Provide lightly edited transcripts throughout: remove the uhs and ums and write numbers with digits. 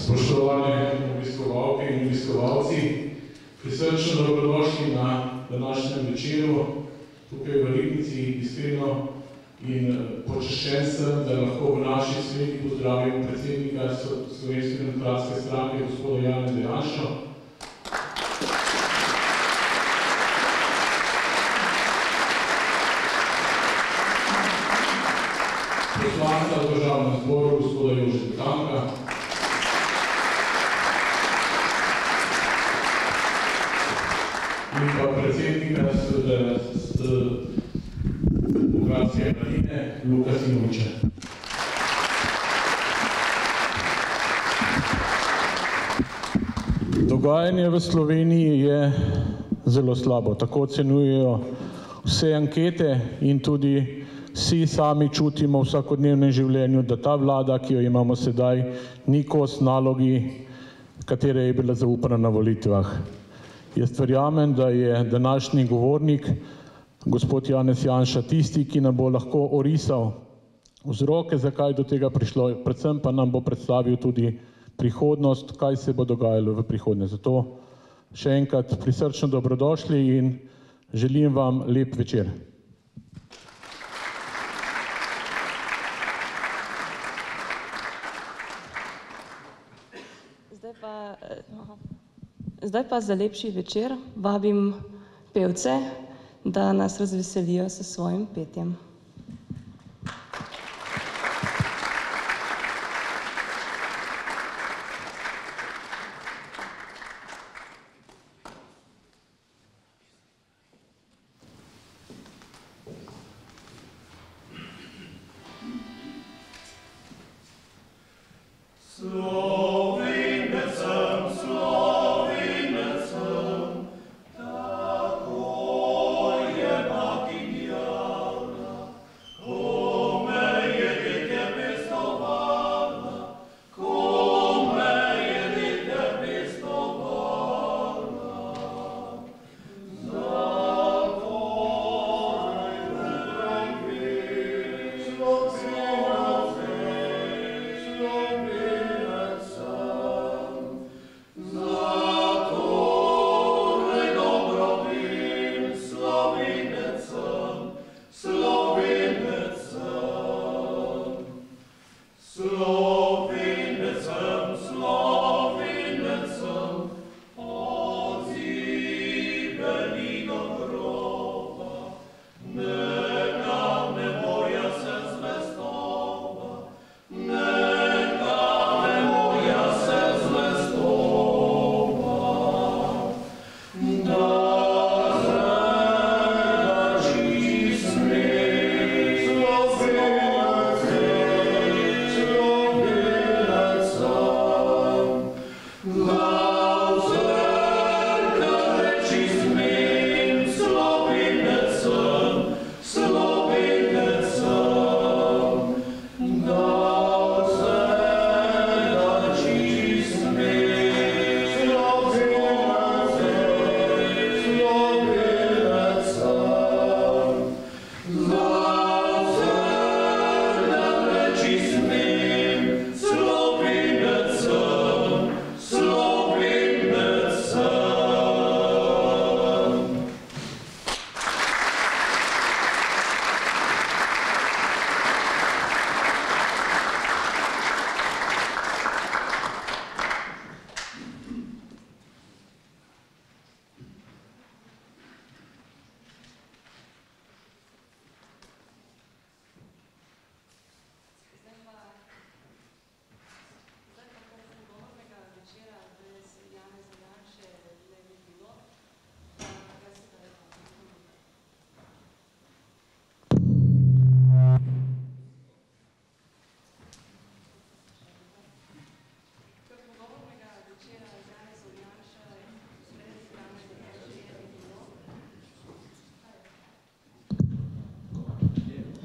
Spoštovane obiskovalke in obiskovalci, prisrčno dobrodošli na današnjem večeru tukaj v Ribnici. Iskreno in počaščen sem, da lahko v naši sveti pozdravimo predsednika Slovenske demokratske stranke, gospoda Janeza Janšo. Poslanca v Državnem zboru, gospoda Jožeta Tanka. In pa predsednika Demokratske mladine, Luka Simoviča. Dogajanje v Sloveniji je zelo slabo. Tako ocenjujejo vse ankete in tudi vsi sami čutimo v vsakodnevnem življenju, da ta vlada, ki jo imamo sedaj, ni kos nalogi, katera je bila zaupana na volitvah. Jaz verjamem, da je današnji govornik, gospod Janez Janša, tisti, ki nam bo lahko orisal vzroke, zakaj do tega prišlo, predvsem pa nam bo predstavil tudi prihodnost, kaj se bo dogajalo v prihodnje. Zato še enkrat prisrčno dobrodošli in želim vam lep večer. Zdaj pa za lepši večer vabim pevce, da nas razveselijo s svojim petjem.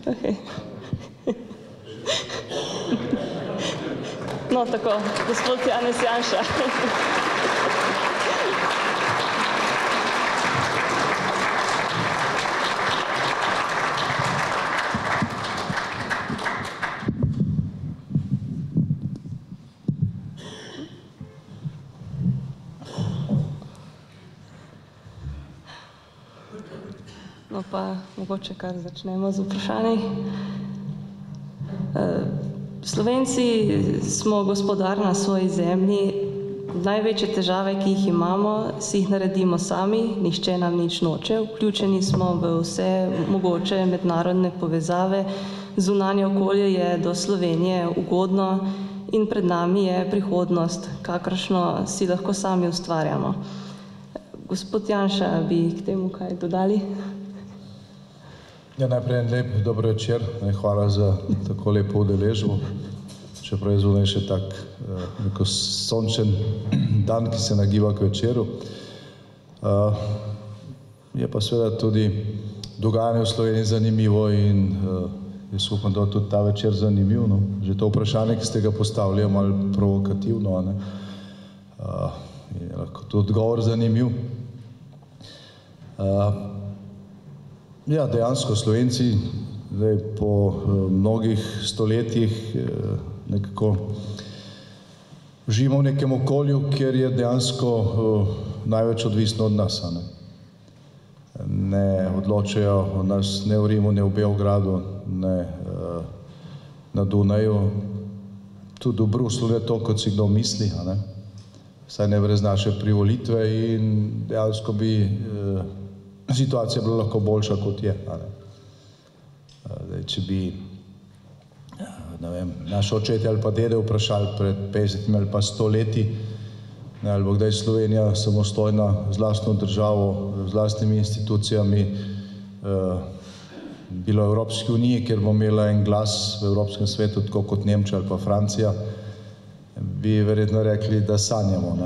Okay. No, tako, gospod Janez Janša. No pa mogoče kar začnemo z vprašanji. Slovenci smo gospodar na svoji zemlji. Največje težave, ki jih imamo, si jih naredimo sami, nihče nam nič noče. Vključeni smo v vse mogoče mednarodne povezave. Zunanje okolje je do Slovenije ugodno in pred nami je prihodnost, kakršno si lahko sami ustvarjamo. Gospod Janša, bi k temu kaj dodali? Ja, najprej en lep dober večer. Hvala za tako lepo udeležbo. Čeprav je zunaj še tak neko sončen dan, ki se nagiba k večeru. Je pa seveda tudi dogajanje v Sloveniji zanimivo in jaz upam, da je tudi ta večer zanimiv. Že to vprašanje, ki ste ga postavili, je malo provokativno. Je lahko tudi odgovor zanimiv. Ja, dejansko Slovenci zdaj po mnogih stoletjih nekako živimo v nekem okolju, kjer je dejansko največ odvisno od nas. Ne odločajo o nas ne v Rimu, ne v Beogradu, ne na Dunaju, tudi v Bruslu ne to, kot si kdo misli, vsaj ne brez naše privolitve in dejansko bi situacija bila lahko boljša, kot je. Zdaj, če bi naše očetje ali pa dede vprašali pred 50 ali pa 100 leti, ali bo kdaj Slovenija samostojna z lastno državo, z lastnimi institucijami, bilo v Evropski uniji, kjer bo imela en glas v Evropskem svetu, tako kot Nemčija ali pa Francija, bi verjetno rekli, da sanjamo.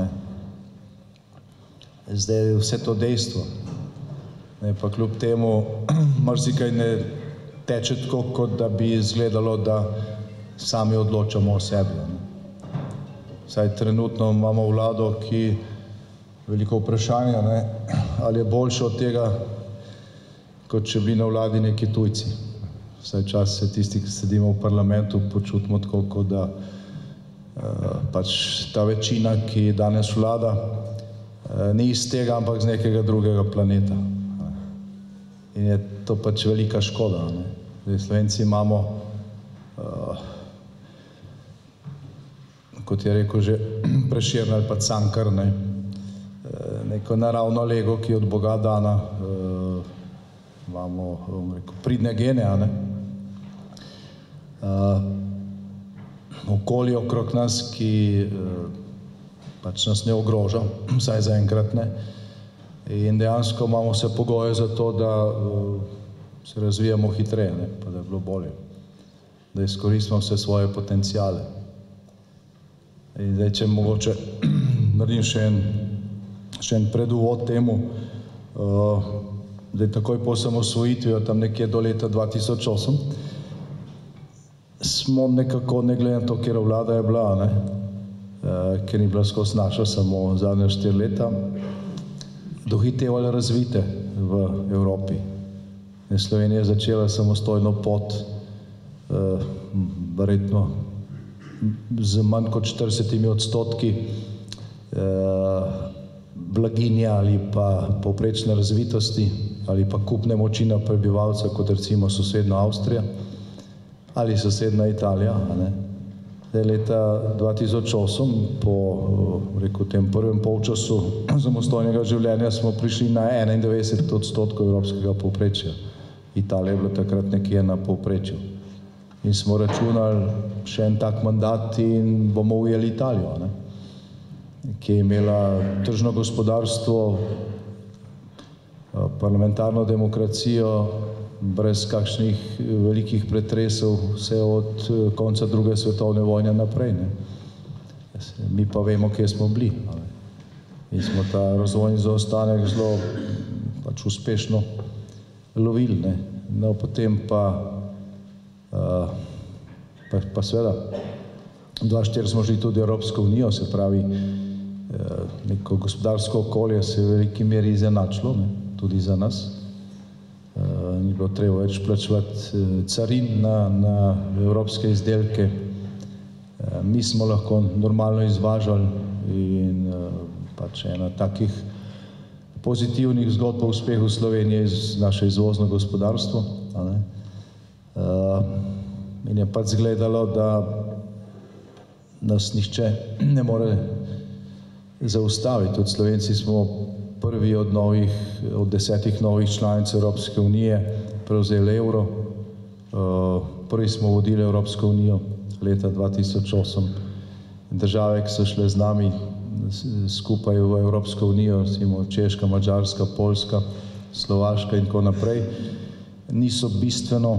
Zdaj je vse to dejstvo. Pa kljub temu marsikaj ne teče tako, kot da bi izgledalo, da sami odločamo o sebi. Vsaj trenutno imamo vlado, ki veliko vprašanja, ali je boljše od tega, kot če bi na vladi neki tujci. Vsaj čas se tisti, ki sedimo v parlamentu, počutimo tako, kot da pač ta večina, ki danes vlada, ni iz tega, ampak z nekega drugega planeta. In je to pač velika škoda. Slovenci imamo, kot je rekel že Prešeren ali pa Cankar, neko naravno lego, ki je od Boga dana. Imamo pridne gene, okolje okrog nas, ki pač nas ne ogroža, vsaj zaenkrat ne. In dejansko imamo vse pogoje za to, da se razvijamo hitreje, pa da je bilo bolje, da izkoristimo vse svoje potencijale. In zdaj, če mogoče naredim še en preduvod temu, da je takoj po osamosvojitvi, tam nekje do leta 2008, smo nekako, ne glede na to, kjer vlada je bila, ker ni bila skozi naša samo zadnja 4 leta, dohitevali razvite v Evropi. Slovenija je začela samostojno pot, verjetno z manj kot 40% blaginje ali pa povprečne razvitosti ali pa kupne moči na prebivalca, kot recimo sosednja Avstrija ali sosednja Italija. Leta 2008, po tem prvem polčasu samostojnega življenja, smo prišli na 91% evropskega povprečja. Italija je bila takrat nekje na povprečju. In smo računali še en tak mandat in bomo ujeli Italijo, ki je imela tržno gospodarstvo, parlamentarno demokracijo, brez kakšnih velikih pretresov, vse od konca druge svetovne vojne naprej. Mi pa vemo, kje smo bili. In smo ta razvojni zaostanek zelo pač uspešno lovili. No, potem pa seveda 2004 smo šli tudi v Evropsko unijo, se pravi, neko gospodarsko okolje se je v veliki meri izenačilo, tudi za nas. Ni bilo treba več plačevati carin na evropske izdelke. Mi smo lahko normalno izvažali in pač ena takih pozitivnih zgodb o uspehu Slovenije iz naše izvozno gospodarstvo. In je pač zgledalo, da nas nihče ne more zaustaviti. Tudi Slovenci smo prvi od 10 novih članic Evropske unije prevzeli evro. Prvi smo vodili Evropsko unijo leta 2008. Države, ki so šle z nami skupaj v Evropsko unijo, recimo Češka, Madžarska, Poljska, Slovaška in tako naprej, niso bistveno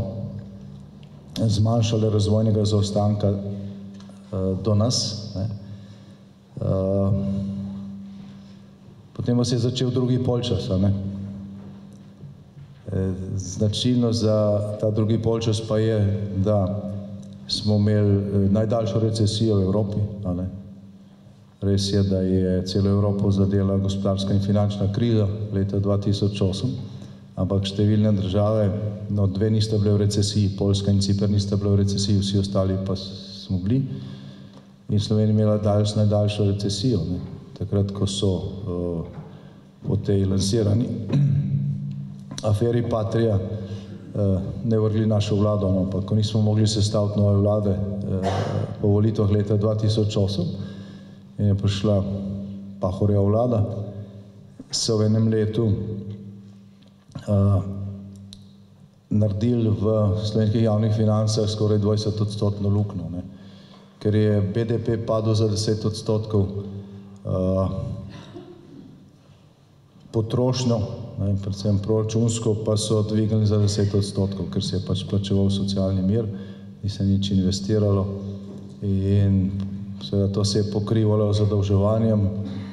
zmanjšale razvojnega zaostanka do nas. Potem pa se je začel drugi polčas. Značilno za ta drugi polčas pa je, da smo imeli najdaljšo recesijo v Evropi. Res je, da je celo Evropo zadela gospodarska in finančna kriza leta 2008, ampak številne države, dve niste bile v recesiji, Poljska in Ciper niste bile v recesiji, vsi ostali pa smo bili. In Slovenija imela najdaljšo recesijo. Takrat, ko so po tej lansirani aferi Patria ne vrgli našo vlado, ampak ko nismo mogli sestaviti nove vlade po volitvah leta 2008 in je prišla Pahorjeva vlada, so v enem letu naredili v slovenskih javnih financah skoraj 20% luknjo, ker je BDP padel za 10%, potrošnjo, predvsem proračunsko, pa so dvignili za 10%, ker se je pač plačeval socialni mir, ni se nič investiralo in seveda to se je pokrivalo z zadolževanjem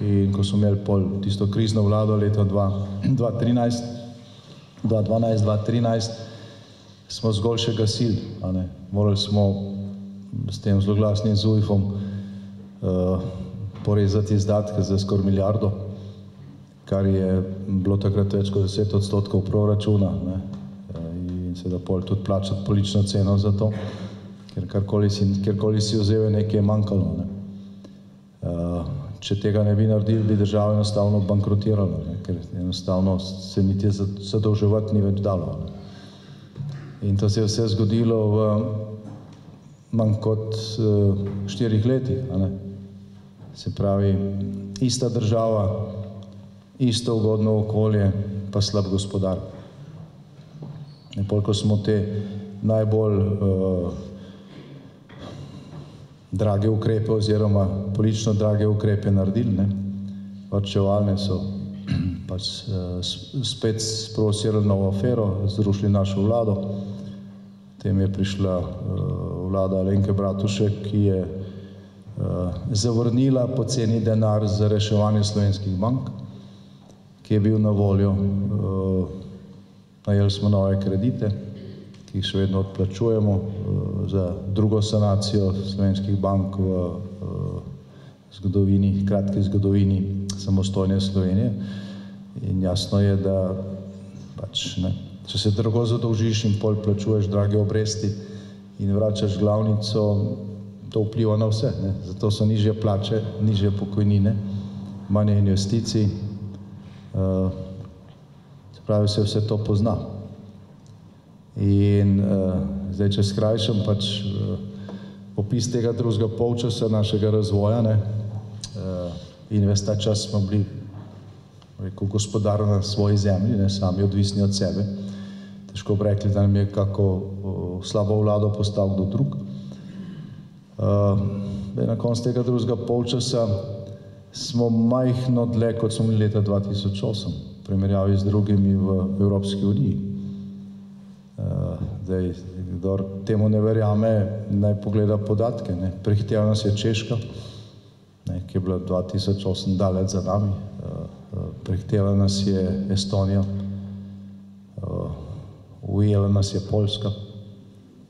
in ko smo imeli pol tisto krizno vlado leta 2012-2013, smo zgolj še gasili. Morali smo s tem zloglasnim ZUJF-om porezati izdatke za skoraj milijardo, kar je bilo takrat več kot 10% proračuna in seveda pol tudi plačati politično ceno za to, ker kjerkoli si vzel, nekaj je manjkalo. Če tega ne bi naredili, bi država enostavno bankrotirala, ker enostavno se niti zadolževati ni več dalo. In to se je vse zgodilo v manj kot 4 letih. Se pravi, ista država, isto ugodno okolje, pa slab gospodar. Ko smo te najbolj drage ukrepe oziroma politično drage ukrepe naredili, varčevalne so pač spet sprovocirali novo afero, zrušili našo vlado, potem je prišla vlada Alenke Bratušek, ki je zavrnila poceni denar za reševanje slovenskih bank, ki je bil na voljo. Najeli smo nove kredite, ki jih še vedno odplačujemo za drugo sanacijo slovenskih bank v kratki zgodovini samostojne Slovenije. In jasno je, da pač, če se drago zadolžiš in pol plačuješ drage obresti in vračaš glavnico, to vpliva na vse. Zato so nižje plače, nižje pokojnine, manj investicij. Se pravi, se vse to pozna. In zdaj, če skrajšam pač opis tega drugega polčasa našega razvoja, in ves ta čas smo bili gospodar na svoji zemlji, sami odvisni od sebe. Težko bi rekli, da nam je kako slabo vlado postal kdo drug. Na koncu tega drugega polčasa smo majhno dlje, kot smo bili leta 2008, v primerjavi z drugimi v Evropski uniji. Zdaj, kdor temu ne verjame, naj pogleda podatke. Prehitela nas je Češka, ki je bila 2008 daleč za nami. Prehitela nas je Estonija, ujela nas je Poljska,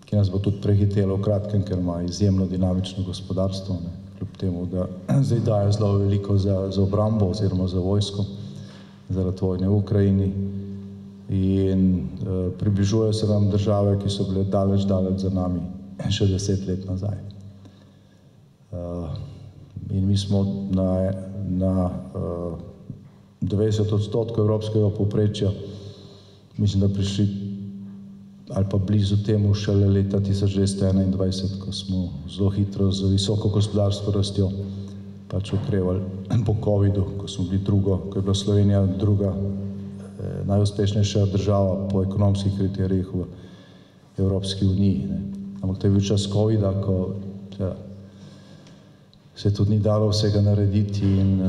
ki nas bo tudi prehitela v kratkem, ker ima izjemno dinamično gospodarstvo, kljub temu, da zdaj daje zelo veliko za obrambo oziroma za vojsko, zaradi vojne v Ukrajini. In približujejo se nam države, ki so bile daleč za nami še 10 let nazaj. In mi smo na 90% evropskega povprečja, mislim, da prišli ali pa blizu temu šele leta 1921, ko smo zelo hitro z visoko gospodarsko rastjo pač okrevali po covidu, ko smo bili ko je bila Slovenija druga najuspešnejša država po ekonomskih kriterijih v Evropski uniji. Ne. Ampak to je bil čas covida, ko se tudi ni dalo vsega narediti in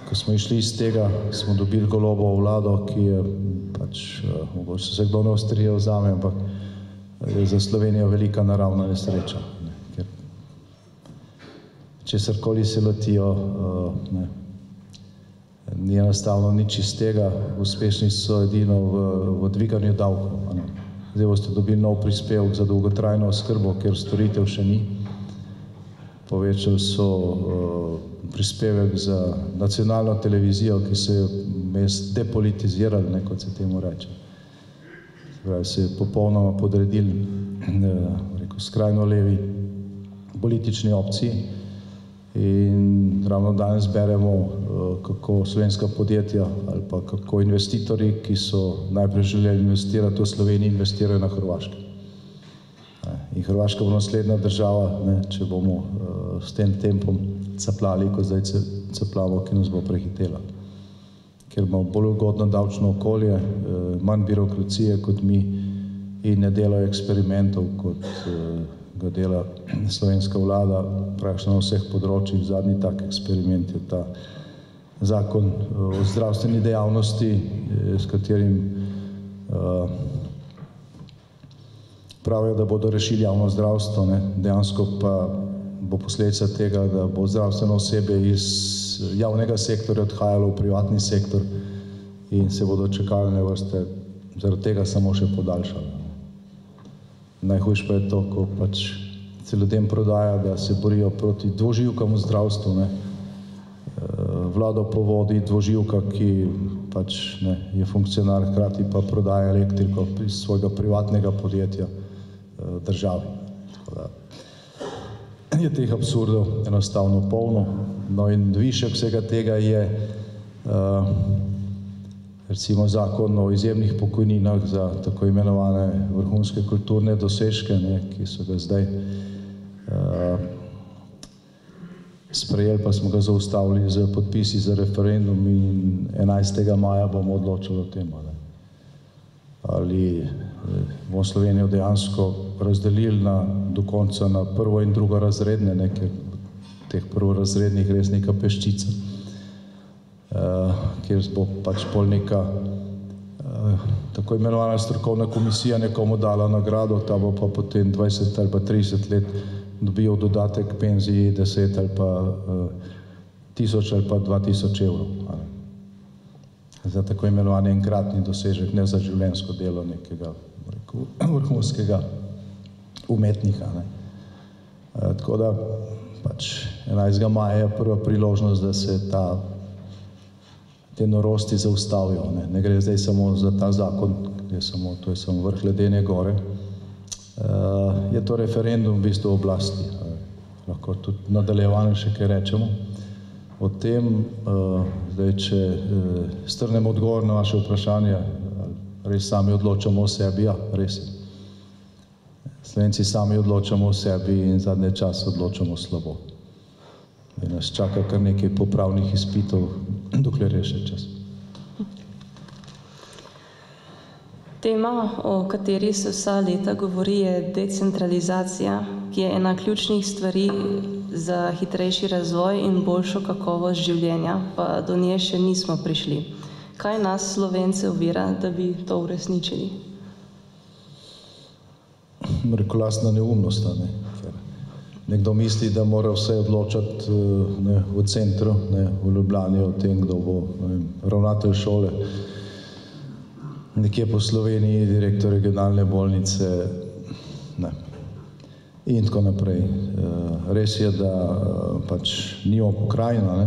ko smo išli iz tega, smo dobili Golobovo vlado, ki je pač, mogoče se kdo ne ostrije vzame, ampak je za Slovenijo velika naravna nesreča. Ne, ker česarkoli se letijo, ni enostavno nič iz tega, uspešni so edino v dviganju davkov. Zdaj boste dobili nov prispevek za dolgotrajno oskrbo, ker storitev še ni. Povečali so prispevek za nacionalno televizijo, ki se je depolitizirali, kot se temu reče. Se je popolnoma podredili skrajno levi politični opciji in ravno danes beremo, kako slovenska podjetja ali pa kako investitorji, ki so najprej želeli investirati v Sloveniji, investirajo na Hrvaškem. In Hrvaška bo naslednja država, če bomo s tem tempom capljali, kot zdaj capljamo, ki nas bo prehitela. Ker imamo bolj ugodno davčno okolje, manj birokracije kot mi in ne delajo eksperimentov, kot ga dela slovenska vlada, praktično na vseh področjih. Zadnji tak eksperiment je ta zakon o zdravstveni dejavnosti, s katerim pravijo, da bodo rešili javno zdravstvo, dejansko pa bo posledica tega, da bo zdravstveno osebje iz javnega sektorja odhajalo v privatni sektor in se bodo čakalne vrste zaradi tega samo še podaljšale. Najhujše pa je to, ko pač se ljudem prodaja, da se borijo proti dvoživkam v zdravstvu. Vlado povodi dvoživka, ki pač je funkcionar, hkrati pa prodaja elektriko iz svojega privatnega podjetja državi. Tako da je teh absurdov enostavno polno. No in višek vsega tega je recimo zakon o izjemnih pokojninah za tako imenovane vrhunske kulturne dosežke, ki so ga zdaj sprejeli, pa smo ga zaustavili z podpisi za referendum in 11. maja bomo odločili o tem. Ali bomo Slovenijo dejansko razdelili do konca na prvo in drugorazredne, ker teh prvorazrednih res neka peščica, kjer bo pač pol neka tako imenovana strokovna komisija nekomu dala nagrado, ta bo pa potem 20 ali pa 30 let dobil dodatek penziji 10 ali pa 1000 ali pa 2000 evrov. Za tako imenovani enkratni dosežek, ne za življenjsko delo nekega vrhunskega umetnika. Tako da pač 11. maja je prva priložnost, da se te norosti zaustavijo. Ne gre zdaj samo za ta zakon, to je samo vrh ledene gore. Je to referendum v bistvu oblasti. Lahko tudi nadaljevanje še kaj rečemo o tem. Zdaj, če strnem odgovor na vaše vprašanje, res sami odločamo o sebi, ja, res je. Slovenci sami odločamo o sebi in zadnje čase odločamo slabo. In nas čaka kar nekaj popravnih izpitov, dokler je še čas. Tema, o kateri se vsa leta govori, je decentralizacija, ki je ena ključnih stvari za hitrejši razvoj in boljšo kakovost življenja, pa do nje še nismo prišli. Kaj nas, Slovence, ovira, da bi to uresničili? Rekel, lastna neumnost, ker nekdo misli, da mora vse odločati v centru, v Ljubljani, o tem, kdo bo ravnatelj šole, nekje po Sloveniji, direktor regionalne bolnice, in tako naprej. Res je, da pač nimamo pokrajina,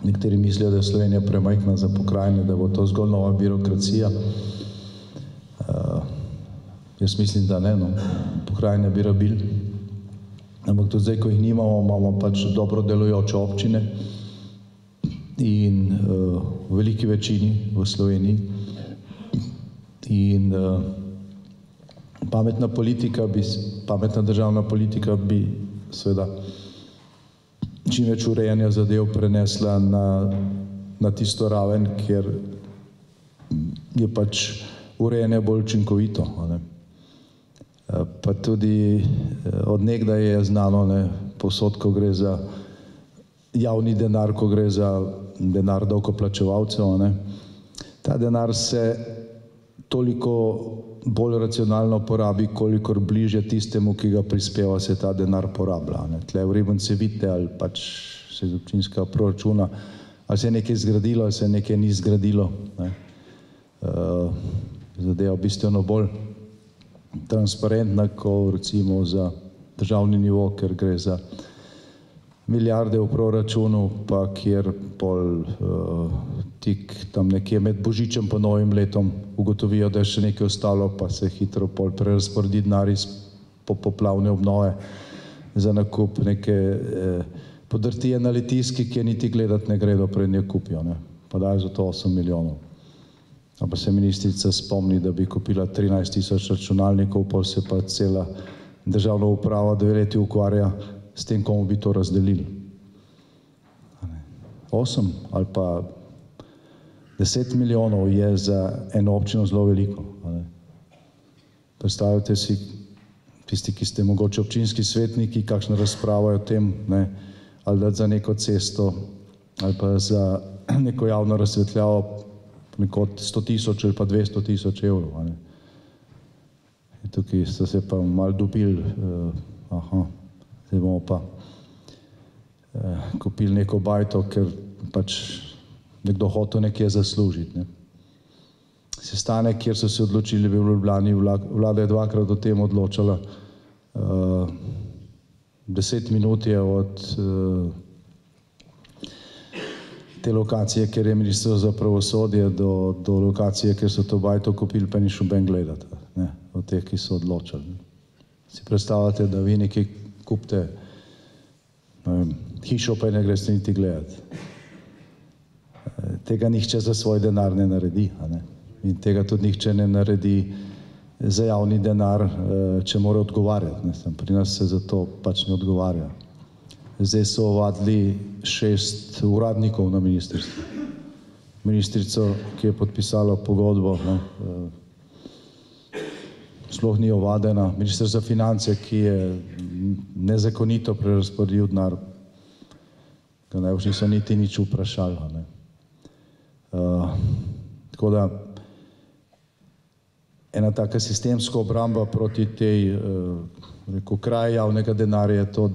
nekateri mislijo, da je Slovenija premajhna za pokrajine, da bo to zgolj nova birokracija. Jaz mislim, da ne, pokrajine bi rabili, ampak tudi zdaj, ko jih nimamo, imamo pač dobro delujoče občine, in v veliki večini v Sloveniji. In pametna državna politika bi seveda čim več urejanja zadev prenesla na tisto raven, kjer je pač urejanje bolj učinkovito. Pa tudi od nekdaj je znano, povsod, ko gre za javni denar, ko gre za denar davkoplačevalcev, ta denar se toliko bolj racionalno porabi, kolikor bliže tistemu, ki ga prispeva, se ta denar porablja. Tle v Ribnici vidite, ali pač se iz občinskega proračuna, ali se je nekaj zgradilo, ali se je nekaj ni zgradilo. Zadeva bistveno bolj transparentna, ko recimo za državni nivo, ker gre za milijarde v proračunu, pa kjer pol tik tam nekje med Božičem pa novim letom ugotovijo, da je še nekaj ostalo, pa se hitro pol prerazporedi denar iz popoplavne obnove za nakup neke podrtije na Litijski, ki je niti gledati ne gredo, preden jo kupijo. Pa dajo za to 8 milijonov. Pa se ministrica spomni, da bi kupila 13.000 računalnikov, pol se pa cela državna uprava 2 leti ukvarja s tem, komu bi to razdelili. 8 ali pa 10 milijonov je za eno občino zelo veliko. Predstavljate si, tisti, ki ste mogoče občinski svetniki, kakšna razprava je o tem, ali dati za neko cesto, ali pa za neko javno razsvetljavo neko 100.000 ali pa 200.000 evrov. Tukaj so se pa malo dobili, zdaj bomo pa kupili neko bajto, ker pač nekdo hotel nekje zaslužiti. Sestanek, kjer so se odločili, bi v Ljubljani, vlada je 2-krat o tem odločala, 10 minut je od te lokacije, kjer je ministrstvo za pravosodje, do lokacije, kjer so to bajto kupili, pa ni šel noben gledati, od teh, ki so odločali. Si predstavljate, da vi nekaj kupite hišo, pa ne greste niti gledati. Tega nihče za svoj denar ne naredi. In tega tudi nihče ne naredi za javni denar, če mora odgovarjati. Pri nas se za to pač ne odgovarja. Zdaj so ovadili 6 uradnikov na ministrstvu. Ministrico, ki je podpisala pogodbo, sploh ni ovadena. Minister za finance, ki je nezakonito prerazporedil denar, ga najbolj niso niti nič vprašali. Tako da ena taka sistemska obramba proti tej kraji javnega denarja je to,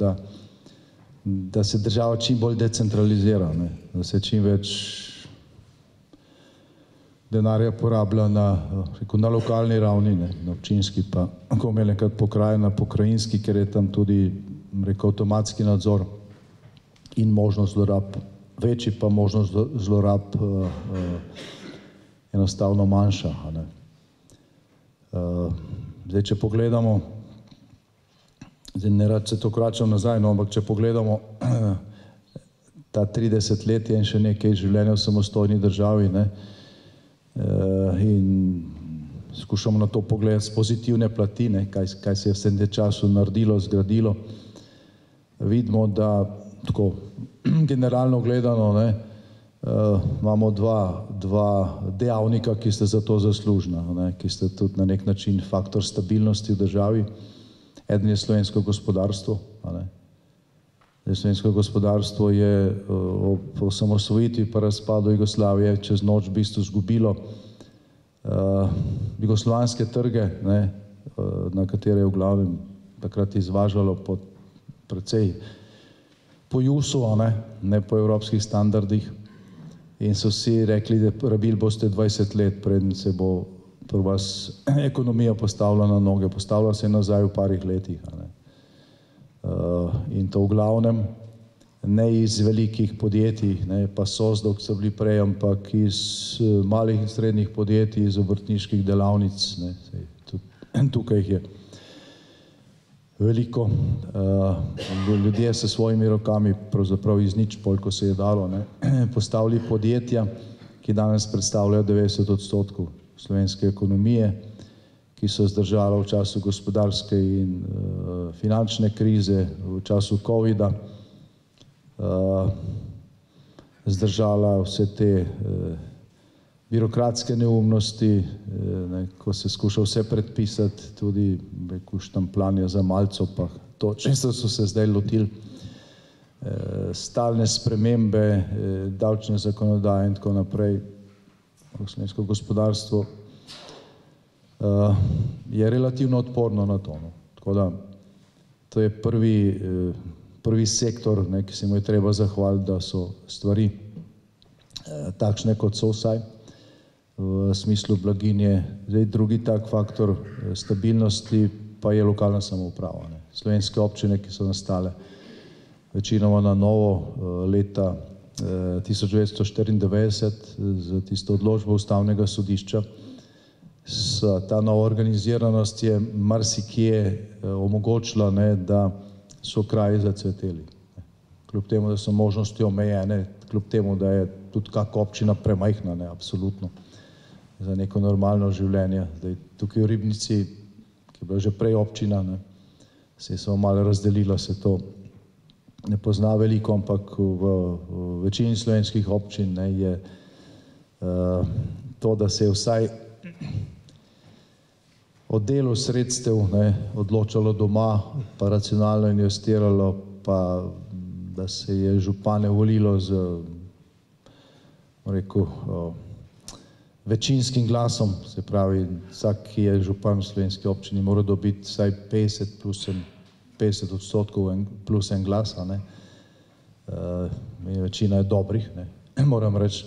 da se država čim bolj decentralizira, da se čim več denarja porablja na lokalni ravni, na občinski, pa ko imeli enkrat pokrajina, pokrajinski, ker je tam tudi avtomatski nadzor in možnost zlorab večji, pa možnost zlorab enostavno manjša. Zdaj, če pogledamo, zdaj ne rad se to vračam nazaj, ampak če pogledamo ta 30 let in še nekaj življenja v samostojni državi, in skušamo na to pogledati z pozitivne plati, kaj se je v vsem tem času naredilo, zgradilo, vidimo, da tako generalno gledano imamo dva dejavnika, ki sta za to zaslužna, ki sta tudi na nek način faktor stabilnosti v državi. Eden je slovensko gospodarstvo. Slovensko gospodarstvo je ob osamosvojitvi pa razpadu Jugoslavije čez noč v bistvu izgubilo jugoslovanske trge, na katere je v glavnem takrat izvažalo po precej po JUS-u, ne po evropskih standardih, in so vsi rekli, da rabili boste 20 let, preden se bo pri vas ekonomija postavila na noge. Postavila se je nazaj v parih letih. In to v glavnem ne iz velikih podjetij, pa SOSDO, ki so bili prej, ampak iz malih in srednjih podjetij, iz obrtniških delavnic, tukaj jih je veliko. Ljudje s svojimi rokami, pravzaprav iz nič, koliko se je dalo, postavili podjetja, ki danes predstavljajo 90% slovenske ekonomije, ki so zdržala v času gospodarske in finančne krize, v času covida, zdržala vse te birokratske neumnosti, ko se skuša vse predpisati, tudi štampljanje za malco, pa to, često so se zdaj lotili, stalne spremembe, davčne zakonodaje in tako naprej. Slovensko gospodarstvo je relativno odporno na to. Tako da to je prvi sektor, ki se mu je treba zahvaliti, da so stvari takšne, kot so vsaj v smislu blaginje. Zdaj drugi tak faktor stabilnosti pa je lokalna samouprava. Slovenske občine, ki so nastale večinoma na novo leta 1994 z tisto odločbo Ustavnega sodišča, ta nova organiziranost je marsikje omogočila, da so kraji zacveteli. Kljub temu, da so možnosti omejene, kljub temu, da je tudi kak občina premajhna, absolutno, za neko normalno življenje. Tukaj v Ribnici, ki je bila že prej občina, se je samo malo razdelila, se to ne pozna veliko, ampak v večini slovenskih občin je to, da se je vsaj o delu sredstev odločalo doma, pa racionalno investiralo, pa da se je župane volilo z, rekel, večinskim glasom, se pravi, vsak, ki je župan v slovenski občini, mora dobiti vsaj 50% plus en glas, večina je dobrih, moram reči,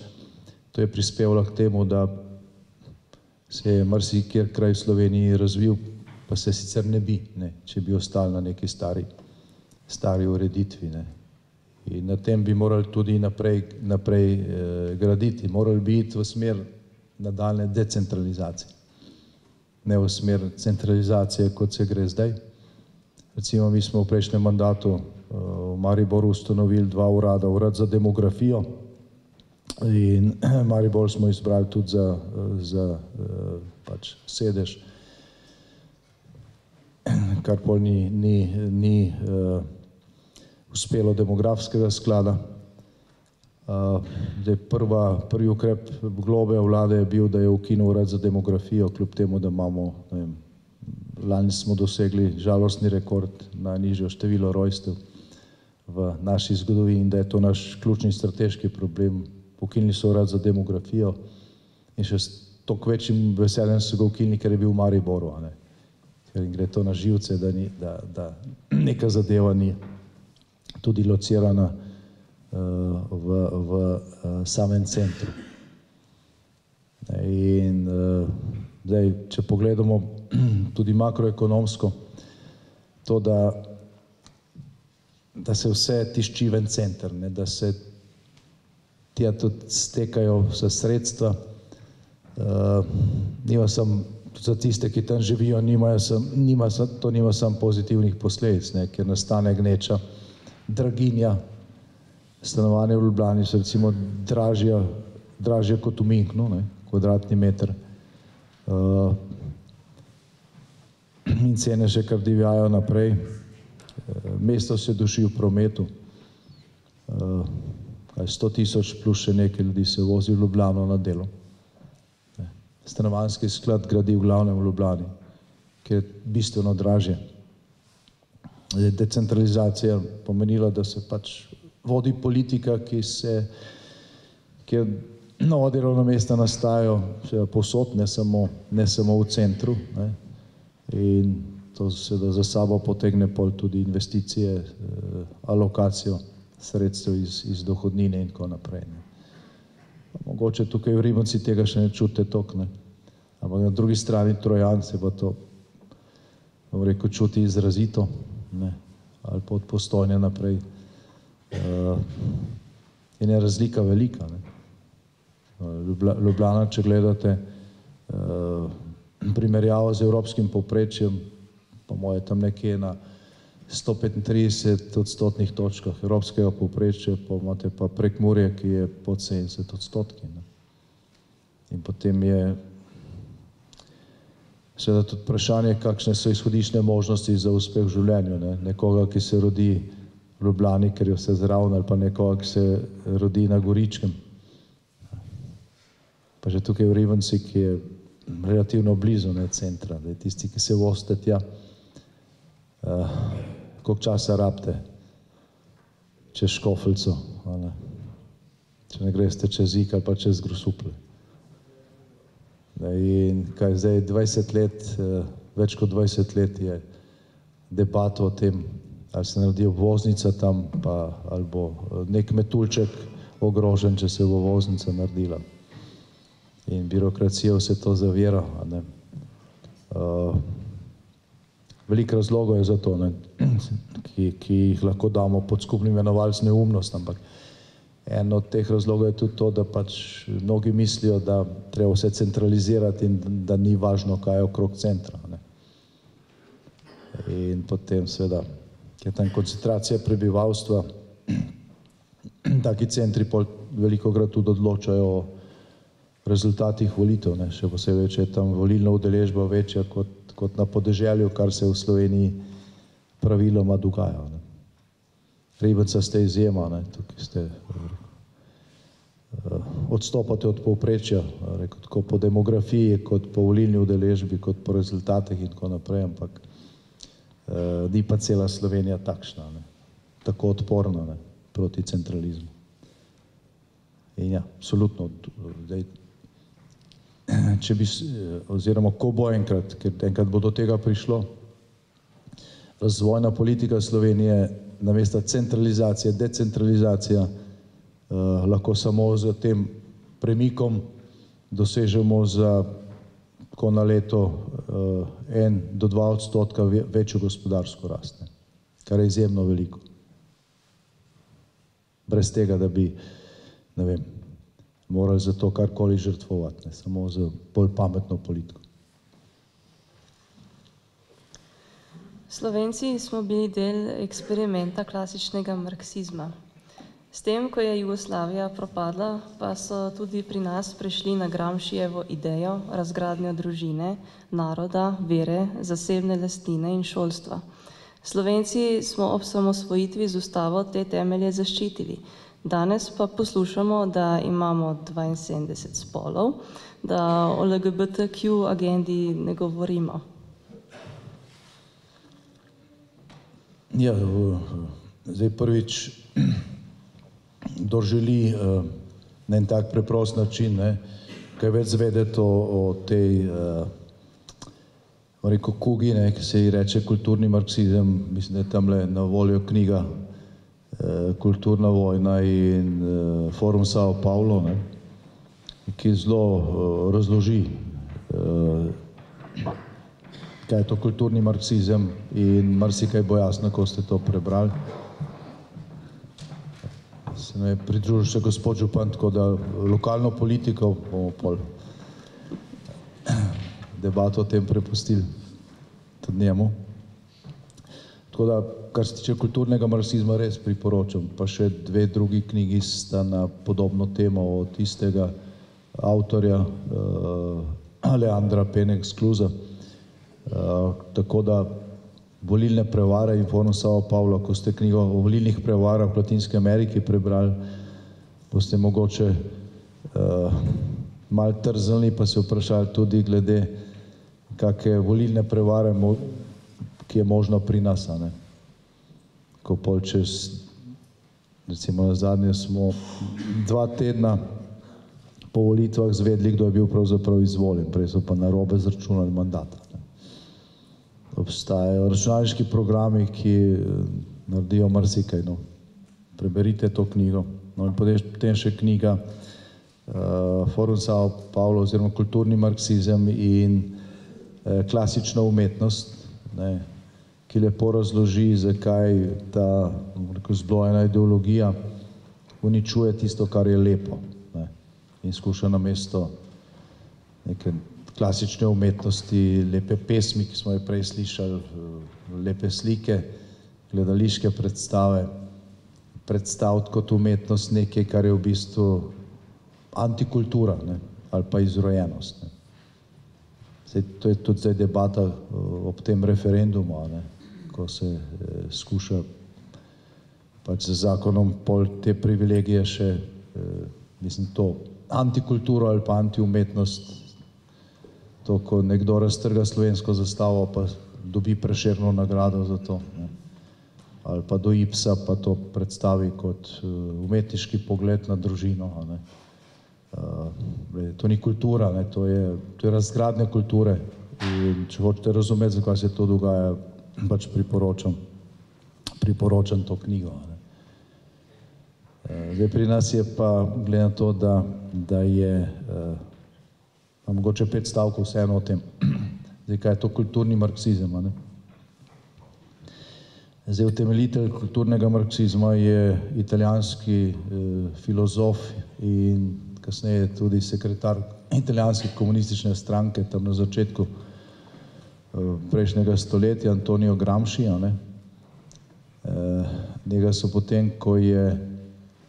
to je prispevalo k temu, da se je marsikjer kraj v Sloveniji razvil, pa se sicer ne bi, če bi ostali na neki stari ureditvi. In na tem bi morali tudi naprej graditi, morali bi iti v smer nadaljne decentralizacije, ne v smer centralizacije, kot se gre zdaj. Recimo, mi smo v prejšnjem mandatu v Mariboru ustanovili 2 urada, urad za demografijo in Maribor smo izbrali tudi za sedež, kar pol ni uspelo demografskega sklada. Prvi ukrep Golobe vlade je bil, da je ukinil urad za demografijo, kljub temu, da imamo, lani smo dosegli žalostni rekord, najnižjo število rojstev v naši zgodovini, da je to naš ključni strateški problem. Ukinili so urad za demografijo in še s toliko večjim veseljem so ga ukinili, ker je bil v Mariboru, ker jim gre to na živce, da neka zadeva ni tudi locirana v samem centru. In zdaj, če pogledamo tudi makroekonomsko, to, da se vse tišči v en center, da se tja tudi stekajo vsa sredstva, za tiste, ki tam živijo, to nima samo pozitivnih posledic, ker nastane gneča, draginja. Stanovanje v Ljubljani so recimo dražje kot v Münchnu, kvadratni meter. In cene še kar divjajo naprej. Mesto se duši v prometu. 100.000 plus še nekaj ljudi se vozi v Ljubljano na delo. Stanovanjski sklad gradi v glavnem v Ljubljani, ker je bistveno dražje. Decentralizacija pomenila, da se pač vodi politika, kjer nova delovna mesta nastajajo povsod, ne samo v centru. In to seveda za sabo potegne pol tudi investicije, alokacijo sredstev iz dohodnine in tako naprej. Mogoče tukaj v Ribnici tega še ne čutite toliko, ampak na drugi strani Trojan se pa to, bom rekel, čuti izrazito, ali pa od Postojne naprej. In je razlika velika. Ljubljana, če gledate primerjavo z evropskim povprečjem, po moje tam nekje na 135% točkah evropskega povprečja, pa imate pa Prekmurje, ki je pod 70%. In potem je seveda tudi vprašanje, kakšne so izhodiščne možnosti za uspeh v življenju. Nekoga, ki se rodi v Ljubljani, ker je vse zraven, ali pa nekoga, ki se rodi na Goričkem. Pa že tukaj v Rivenci, ki je relativno blizu centra. Tisti, ki se vozite tja, koliko časa rabite čez Škofljico, če ne greste čez Ig ali pa čez Grosuplje. In kaj zdaj 20 let, več kot 20 let je debato o tem, ali se naredi obvoznica tam, ali bo nek metuljček ogrožen, če se bo obvoznica naredila. In birokracija vse to zavira. Veliko razlogov je za to, ki jih lahko damo pod skupni imenovalec neumnost, ampak en od teh razlogov je tudi to, da pač mnogi mislijo, da treba vse centralizirati in da ni važno, kaj je okrog centra. In potem seveda, ker je tam koncentracija prebivalstva, taki centri velikokrat tudi odločajo o rezultatih volitev, še posebej, če je tam volilna udeležba večja kot na podeželju, kar se v Sloveniji praviloma dogaja. Ribenca ste izjema, tukaj ste odstopate od povprečja, tako po demografiji, kot po volilni udeležbi, kot po rezultatih in tako naprej, ampak ni pa cela Slovenija takšna, tako odporna proti centralizmu. In ja, absolutno, če bi, oziroma ko bo enkrat, ker enkrat bo do tega prišlo, razvojna politika Slovenije namesto centralizacije, decentralizacija, lahko samo z tem premikom dosežemo za tako na leto 1 do 2% večjo gospodarsko rast, kar je izjemno veliko. Brez tega, da bi, ne vem, morali za to karkoli žrtvovati, samo za bolj pametno politiko. Slovenci smo bili del eksperimenta klasičnega marksizma. S tem, ko je Jugoslavija propadla, pa so tudi pri nas prešli na Gramscijevo idejo razgradnjo družine, naroda, vere, zasebne lastnine in šolstva. Slovenci smo ob osamosvojitvi z ustavo te temelje zaščitili. Danes pa poslušamo, da imamo 72 spolov, da o LGBTQ agendi ne govorimo. Ja, zdaj prvič, kdo želi na en tak preprost način, kaj več zvedeti o tej, rekel, kugi, ki se ji reče kulturni marksizem, mislim, da je tamle na voljo knjiga Kulturna vojna in Forum Sao Paulo, ki zelo razloži, kaj je to kulturni marksizem in marsikaj bo jasno, ko ste to prebrali. Se me je pridružil še gospod župan, tako da lokalno politiko bomo pol debato o tem prepustili tudi njemu. Tako da, kar se tiče kulturnega marksizma, res priporočam, pa še 2 drugi knjigi sta na podobno temo od istega avtorja, Alejandra Penix Kluza. Tako da volilne prevare in Forum Sao Paulo, ko ste knjigo o volilnih prevarah v Latinski Ameriki prebrali, boste mogoče malo trznili, pa se vprašali tudi glede kakšne volilne prevare, ki je možno pri nas. Ko pol čez, recimo nazadnje smo 2 tedna po volitvah zvedli, kdo je bil pravzaprav izvoljen, prej so pa narobe zračunali mandata. Obstajajo računalniški programi, ki naredijo marsikaj. Preberite to knjigo. In potem še knjiga Forum Sao Paulo oziroma kulturni marksizem in klasična umetnost, ki lepo razloži, zakaj ta zblojena ideologija uničuje tisto, kar je lepo, in skuša namesto neke klasične umetnosti, lepe pesmi, ki smo jo prej slišali, lepe slike, gledališke predstave predstaviti kot umetnost nekaj, kar je v bistvu antikultura, ne, ali pa izrojenost. Ne. Zdaj, to je tudi zdaj debata ob tem referendumu, ne, ko se skuša pač z zakonom pol te privilegije še, mislim, to antikulturo ali pa antiumetnost, to, ko nekdo raztrga slovensko zastavo, pa dobi Prešernovo nagrado za to, ne. Ali pa do Ipsa pa to predstavi kot umetniški pogled na družino. Ne. To ni kultura, ne. To je razgradnja kulture in če hočete razumeti, zakaj se to dogaja, pač priporočam to knjigo. Ne. Zdaj pri nas je pa, glede na to, da je mogoče 5 stavkov vseeno o tem. Zdaj, kaj je to kulturni marksizem, a ne? Zdaj, utemeljitelj kulturnega marksizma je italijanski filozof in kasneje tudi sekretar italijanske komunistične stranke tam na začetku prejšnjega stoletja, Antonio Gramsci, a ne? Njega so potem, ko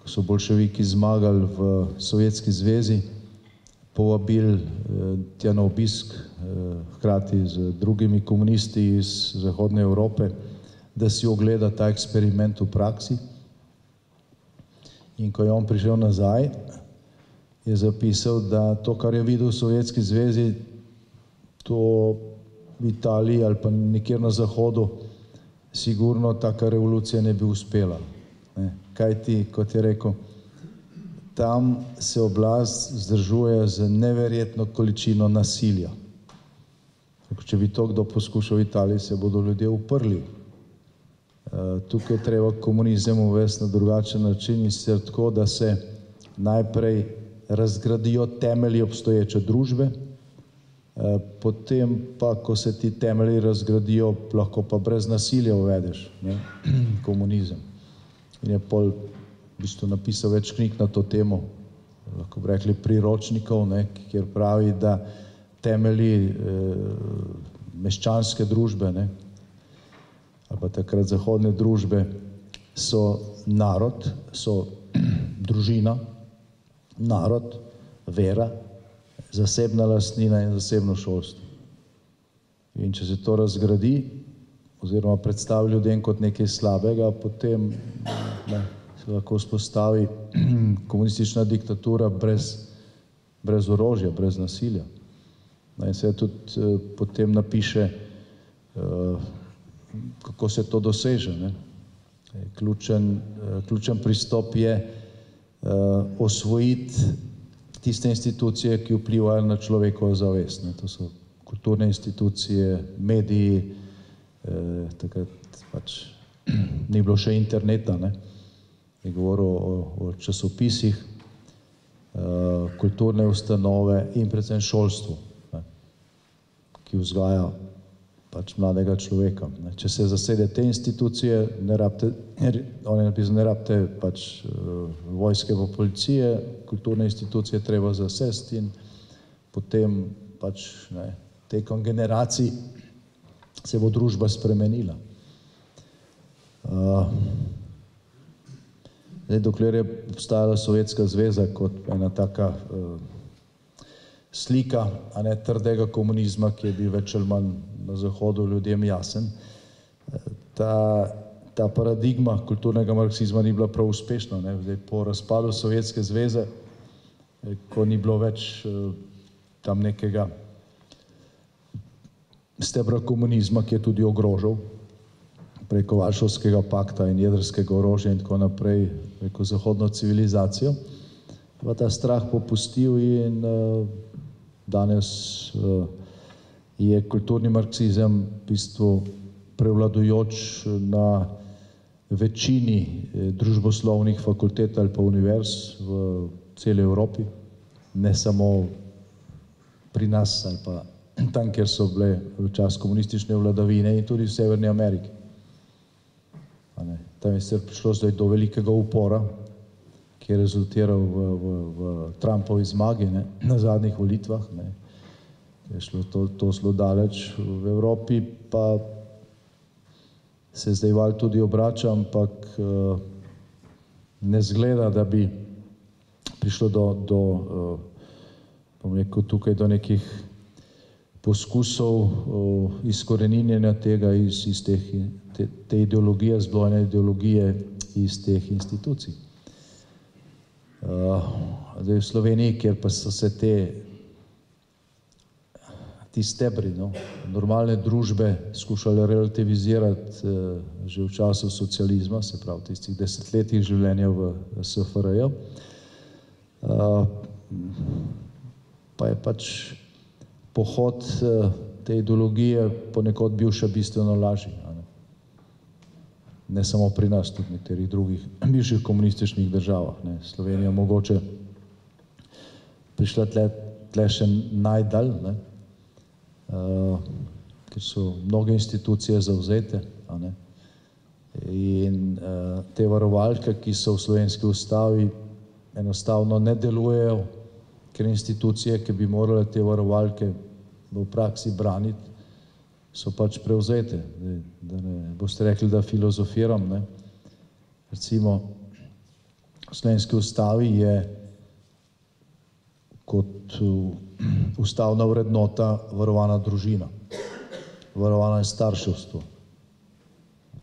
so boljševiki zmagali v Sovjetski zvezi, povabili tja na obisk, hkrati z drugimi komunisti iz Zahodne Evrope, da si ogleda ta eksperiment v praksi. In ko je on prišel nazaj, je zapisal, da to, kar je videl v Sovjetski zvezi, to v Italiji ali pa nikjer na Zahodu, sigurno taka revolucija ne bi uspela. Kajti, kot je rekel, tam se oblast vzdržuje z neverjetno količino nasilja. Če bi to kdo poskušal v Italiji, se bodo ljudje uprli. Tukaj je treba komunizem uvesti na drugačen način in sicer tako, da se najprej razgradijo temelji obstoječe družbe, potem pa, ko se ti temelji razgradijo, lahko pa brez nasilja uvedeš, ne, komunizem. In je pol v bistvu napisal več knjig na to temo, lahko bi rekli priročnikov, ne, kjer pravi, da temelji meščanske družbe, ne, ali pa takrat zahodne družbe, so narod, so družina, narod, vera, zasebna lastnina in zasebno šolstvo. In če se to razgradi, oziroma predstavi ljudem kot nekaj slabega, potem se lahko vzpostavi komunistična diktatura brez orožja, brez nasilja. In se tudi potem napiše, kako se to doseže. Ključen pristop je osvojiti tiste institucije, ki vplivajo na človekovo zavest. To so kulturne institucije, mediji, takrat pač ni bilo še interneta, ne. Je govoril o časopisih, kulturne ustanove in predvsem šolstvu, ne, ki vzgaja pač mladega človeka. Če se zasede te institucije, ne rabite pač vojske pa policije, kulturne institucije treba zasesti in potem pač tekom generacij se bo družba spremenila. Dokler je obstajala Sovjetska zveza kot ena taka slika, a ne trdega komunizma, ki je bil več ali manj na Zahodu ljudem jasen, ta paradigma kulturnega marksizma ni bila prav uspešna. Zdaj, po razpadu Sovjetske zveze, ko ni bilo več tam nekega stebra komunizma, ki je tudi ogrožal preko Varšavskega pakta in jedrskega orožja in tako naprej, preko zahodno civilizacijo, pa ta strah popustil in danes je kulturni marksizem v bistvu prevladujoč na večini družboslovnih fakultet ali pa univerz v celi Evropi, ne samo pri nas ali pa tam, kjer so bile v čas komunistične vladavine in tudi v Severni Ameriki. Tam je sicer prišlo zdaj do velikega upora, ki je rezultiral v Trumpovi zmagi na zadnjih volitvah. Je šlo to zelo daleč. V Evropi pa se zdaj val tudi obrača, ampak ne zgleda, da bi prišlo bom rekel, tukaj do nekih poskusov izkoreninjenja tega iz te ideologije, zblojene ideologije iz teh institucij. Zdaj v Sloveniji, kjer pa so se ti stebri normalne družbe skušali relativizirati že v času socializma, se pravi tistih desetletjih življenja v SFRJ, pa je pač pohod te ideologije ponekod bil še bistveno lažji. Ne samo pri nas, tudi v nekaterih drugih bivših komunističnih državah. Slovenija mogoče prišla tle še najdalj, ker so mnoge institucije zavzete in te varovalke, ki so v slovenski ustavi, enostavno ne delujejo, ker institucije, ki bi morale te varovalke v praksi braniti, so pač prevzete. Da ne boste rekli, da filozofiram. Recimo, v slovenski ustavi je kot ustavna vrednota varovana družina, varovano je starševstvo.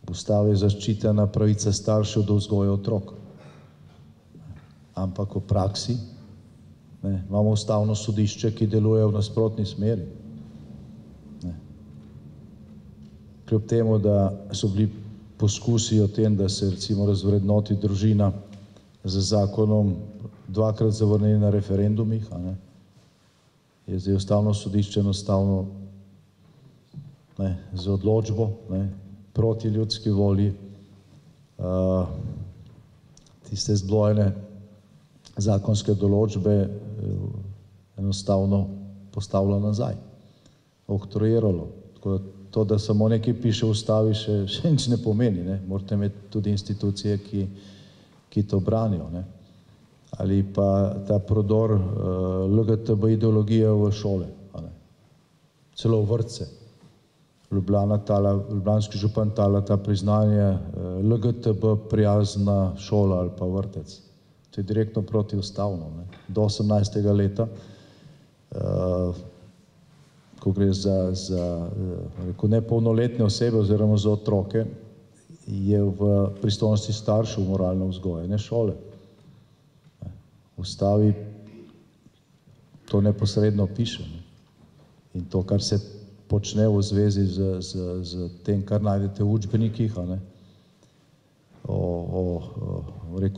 V ustavi je zaščitena pravica staršev do vzgoje otrok. Ampak v praksi imamo ustavno sodišče, ki deluje v nasprotni smeri. Kljub temu, da so bili poskusi o tem, da se recimo razvrednoti družina z zakonom dvakrat zavrnjeni na referendumih, je zdaj ustavno sodišče enostavno z odločbo proti ljudski volji tiste zblojene zakonske določbe enostavno postavilo nazaj, oktroiralo. Tako da to, da samo nekaj piše v ustavi, še nič ne pomeni. Morate imeti tudi institucije, ki to branijo. Ali pa ta prodor LGTB ideologije v šole, celo v vrtce. Ljubljanski župan tala ta priznanje LGTB prijazna šola ali pa vrtec. To je direktno protiustavno. Do 18. leta, ko gre za nepolnoletne osebe oziroma za otroke, je v pristojnosti staršev moralne vzgoje, ne šole. V ustavi to neposredno piše. In to, kar se počne v zvezi z tem, kar najdete v učbenikih, o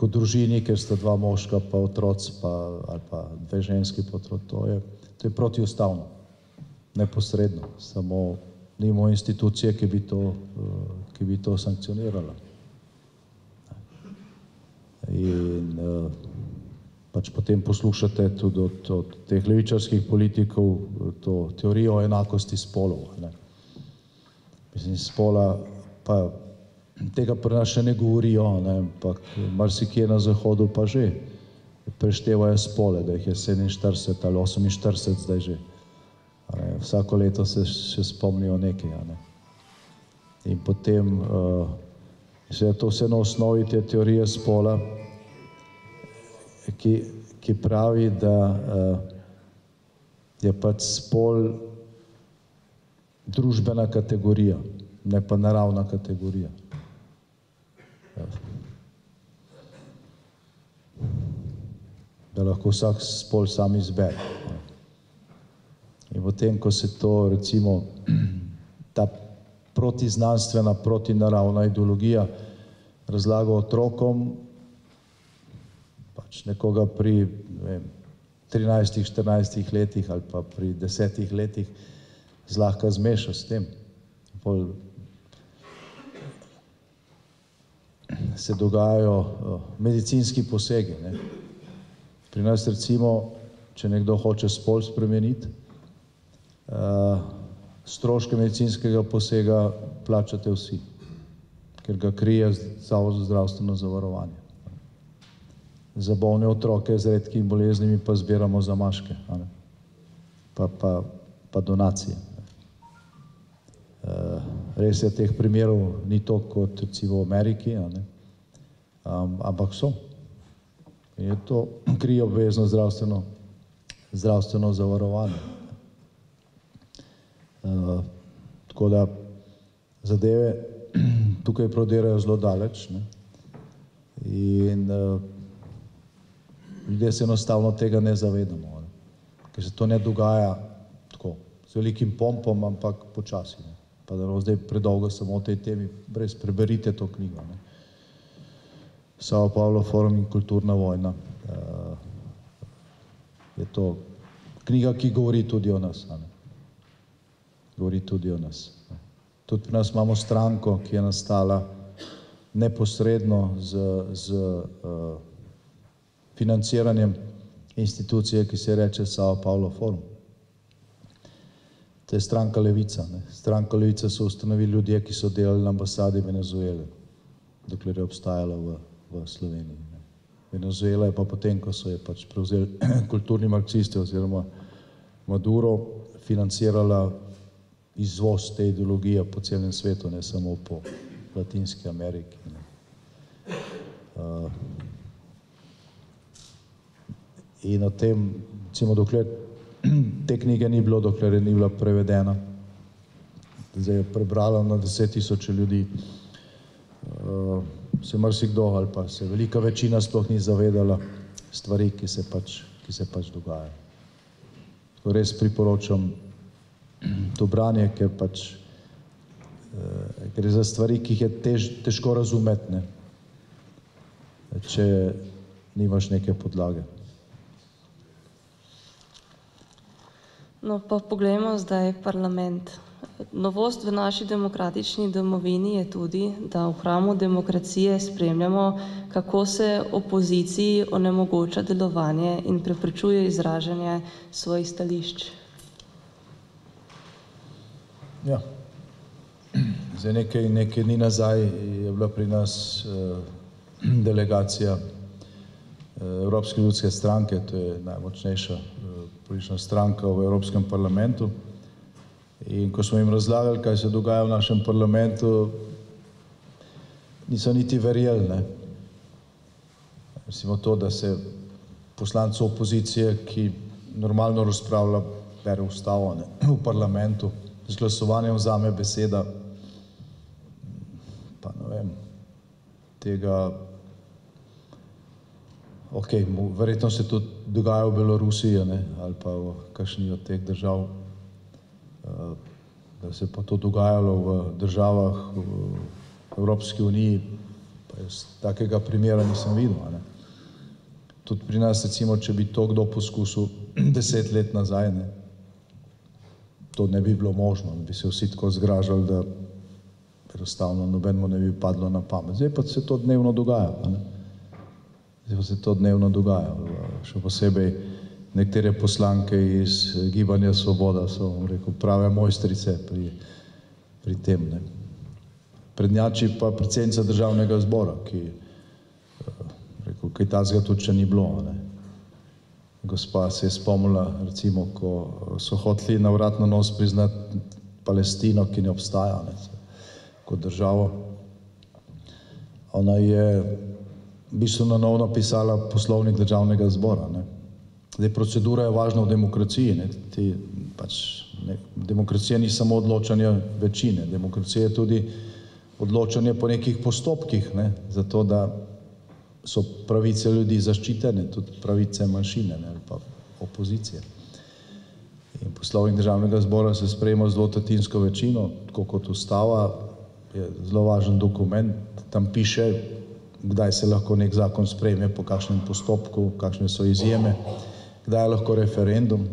družini, ker sta dva moška, pa otroci, ali pa dve ženski pa otroci, to je protiustavno. Neposredno, samo nimamo institucije, ki bi to sankcionirala. In pač potem poslušate tudi od teh levičarskih politikov to teorijo o enakosti spolov. Mislim, spola, pa tega pri nas še ne govorijo, ampak marsikje na Zahodu pa že preštevajo spole, da jih je 47 ali 48 zdaj že. Vsako leto se še spomnijo nekaj. In potem se je to vse na osnovi te teorije spola, ki pravi, da je pač spol družbena kategorija, ne pa naravna kategorija. Da lahko vsak spol sam izbere. In potem, ko se to, recimo, ta protiznanstvena, protinaravna ideologija razlaga otrokom, pač nekoga pri 13-14 letih ali pa pri 10 letih zlahka zmeša s tem. Pol se dogajajo medicinski posegi. Pri nas recimo, če nekdo hoče spol spremeniti, stroške medicinskega posega plačate vsi, ker ga krije Zavod za zdravstveno zavarovanje. Za bolne otroke z redkimi boleznimi pa zbiramo zamaške, pa donacije. Res je, teh primerov ni toliko kot recimo v Ameriki, ampak so. In je to krije obvezno zdravstveno zavarovanje. Tako da zadeve tukaj prodirajo zelo daleč, ne? In ljudje se enostavno tega ne zavedamo, ne? Ker se to ne dogaja tako, z velikim pompom, ampak počasi. Ne? Pa da zdaj predolgo samo o tej temi, brez preberite to knjigo. Ne? Sao Paulo forum in kulturna vojna. Je to knjiga, ki govori tudi o nas. Ne? Govori tudi o nas. Ne? Tudi pri nas imamo stranko, ki je nastala neposredno z financiranjem institucije, ki se reče Sao Paulo forum. To je stranka Levica. Ne? Stranka Levica so ustanovili ljudje, ki so delali na ambasadi Venezuele, dokler je obstajala v Sloveniji. Ne? Venezuela je pa potem, ko so je pač prevzeli kulturni marksisti oziroma Maduro, financirala izvoz te ideologije po celem svetu, ne samo po Latinski Ameriki. Ne? In o tem, recimo, dokler te knjige ni bilo, dokler je ni bila prevedena, zdaj je prebrala na 10.000 ljudi, se marsikdo ali pa se velika večina sploh ni zavedala stvari, ki se pač dogajajo. Tako res priporočam to branje, ker pač gre za stvari, ki jih je težko razumeti, ne? Če nimaš neke podlage. No, pa poglejmo zdaj parlament. Novost v naši demokratični domovini je tudi, da v hramu demokracije spremljamo, kako se opoziciji onemogoča delovanje in preprečuje izražanje svojih stališč. Ja. Zdaj nekaj dni nazaj je bila pri nas delegacija Evropske ljudske stranke, to je najmočnejša politična stranka v Evropskem parlamentu. In ko smo jim razlagali, kaj se dogaja v našem parlamentu, niso niti verjeli, ne. Recimo to, da se poslancev opozicije, ki normalno razpravlja, bere ustavo, ne, v parlamentu, z glasovanjem vzame beseda, pa ne vem, tega, okej, verjetno se tudi dogaja v Belorusiji, ne, ali pa v kakšni od teh držav, da se pa to dogajalo v državah v Evropski uniji, pa jaz takega primera nisem videl, ne. Tudi pri nas, recimo, če bi to kdo poskusil 10 let nazaj, ne, to ne bi bilo možno, bi se vsi tako zgražali, da enostavno nobenemu ne bi padlo na pamet. Zdaj pa se to dnevno dogaja, ne. Zdaj pa se to dnevno dogaja, še posebej nekatere poslanke iz Gibanja Svoboda so, bom rekel, prave mojstrice pri tem, ne. Prednjači pa predsednica Državnega zbora, ki, rekel, kaj takega tudi še ni bilo, ne. Gospa se je spomnila, recimo, ko so hoteli na vrat na nos priznati Palestino, ki ne obstaja, ne, kot državo. Ona je v bistvu na novo napisala poslovnik Državnega zbora, ne. Zdaj, procedura je važna v demokraciji, ne. Demokracija ni samo odločanje večine, demokracija je tudi odločanje po nekih postopkih, ne, zato da so pravice ljudi zaščitene, tudi pravice manjšine, ne, ali pa opozicije. In poslovnik Državnega zbora se sprejema z dvotretjinsko večino, tako kot ustava, je zelo važen dokument, tam piše, kdaj se lahko nek zakon sprejme, po kakšnem postopku, kakšne so izjeme, kdaj je lahko referendum.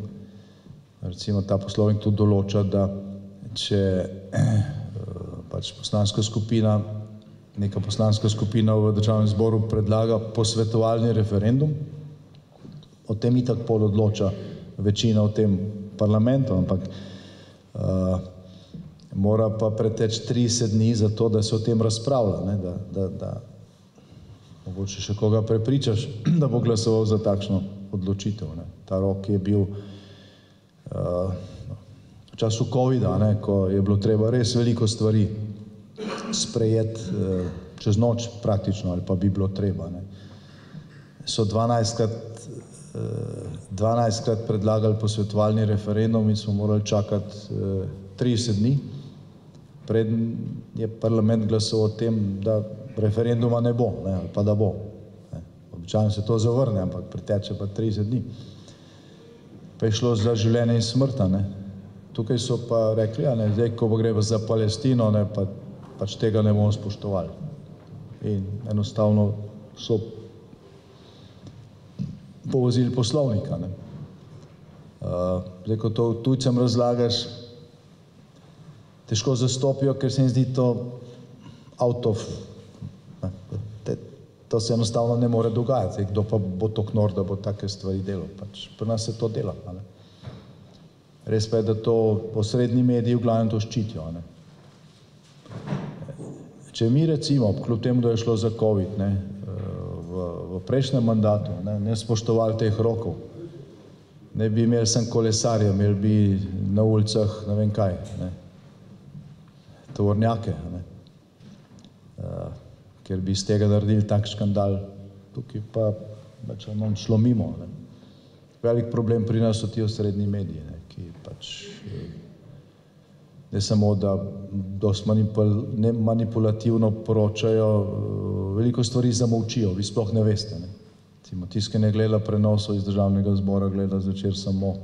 Recimo ta poslovnik tudi določa, da če pač neka poslanska skupina v Državnem zboru predlaga posvetovalni referendum, o tem itak pol odloča večina v tem parlamentu, ampak mora pa preteči 30 dni za to, da se o tem razpravlja, ne, da mogoče še koga prepričaš, da bo glasoval za takšno odločitev, ne. Ta rok je bil času COVID-a, ko je bilo treba res veliko stvari sprejeti čez noč praktično, ali pa bi bilo treba. So 12krat predlagali posvetovalni referendum in smo morali čakati 30 dni, preden je parlament glasoval o tem, da referenduma ne bo, ali pa da bo. Običajno se to zavrne, ampak preteče pa 30 dni. Pa je šlo za življenje in smrt. Tukaj so pa rekli, zdaj, ko gre za Palestino, pač tega ne bomo spoštovali. In enostavno so povozili poslovnika. Zdaj, ko to tujcem razlagaš, težko zastopijo, ker se jim zdi to out of. To se enostavno ne more dogajati. Kdo pa bo to knor, da bo take stvari delal? Pač pri nas se to dela. Res pa je, da to osrednji mediji v glavnem to ščitijo. Če mi recimo, kljub temu, da je šlo za COVID, v prejšnjem mandatu ne spoštovali teh rokov, ne bi imeli sem kolesarja, imeli bi na ulicah ne vem kaj, tovornjake, ker bi iz tega naredili tak škandal, tukaj pa šlo mimo. Velik problem pri nas so ti osrednji mediji, ki pač ne samo, da dosti manipulativno poročajo, veliko stvari zamolčijo, vi sploh ne veste. Tiskaj ne gleda prenosov iz Državnega zbora, gleda zvečer samo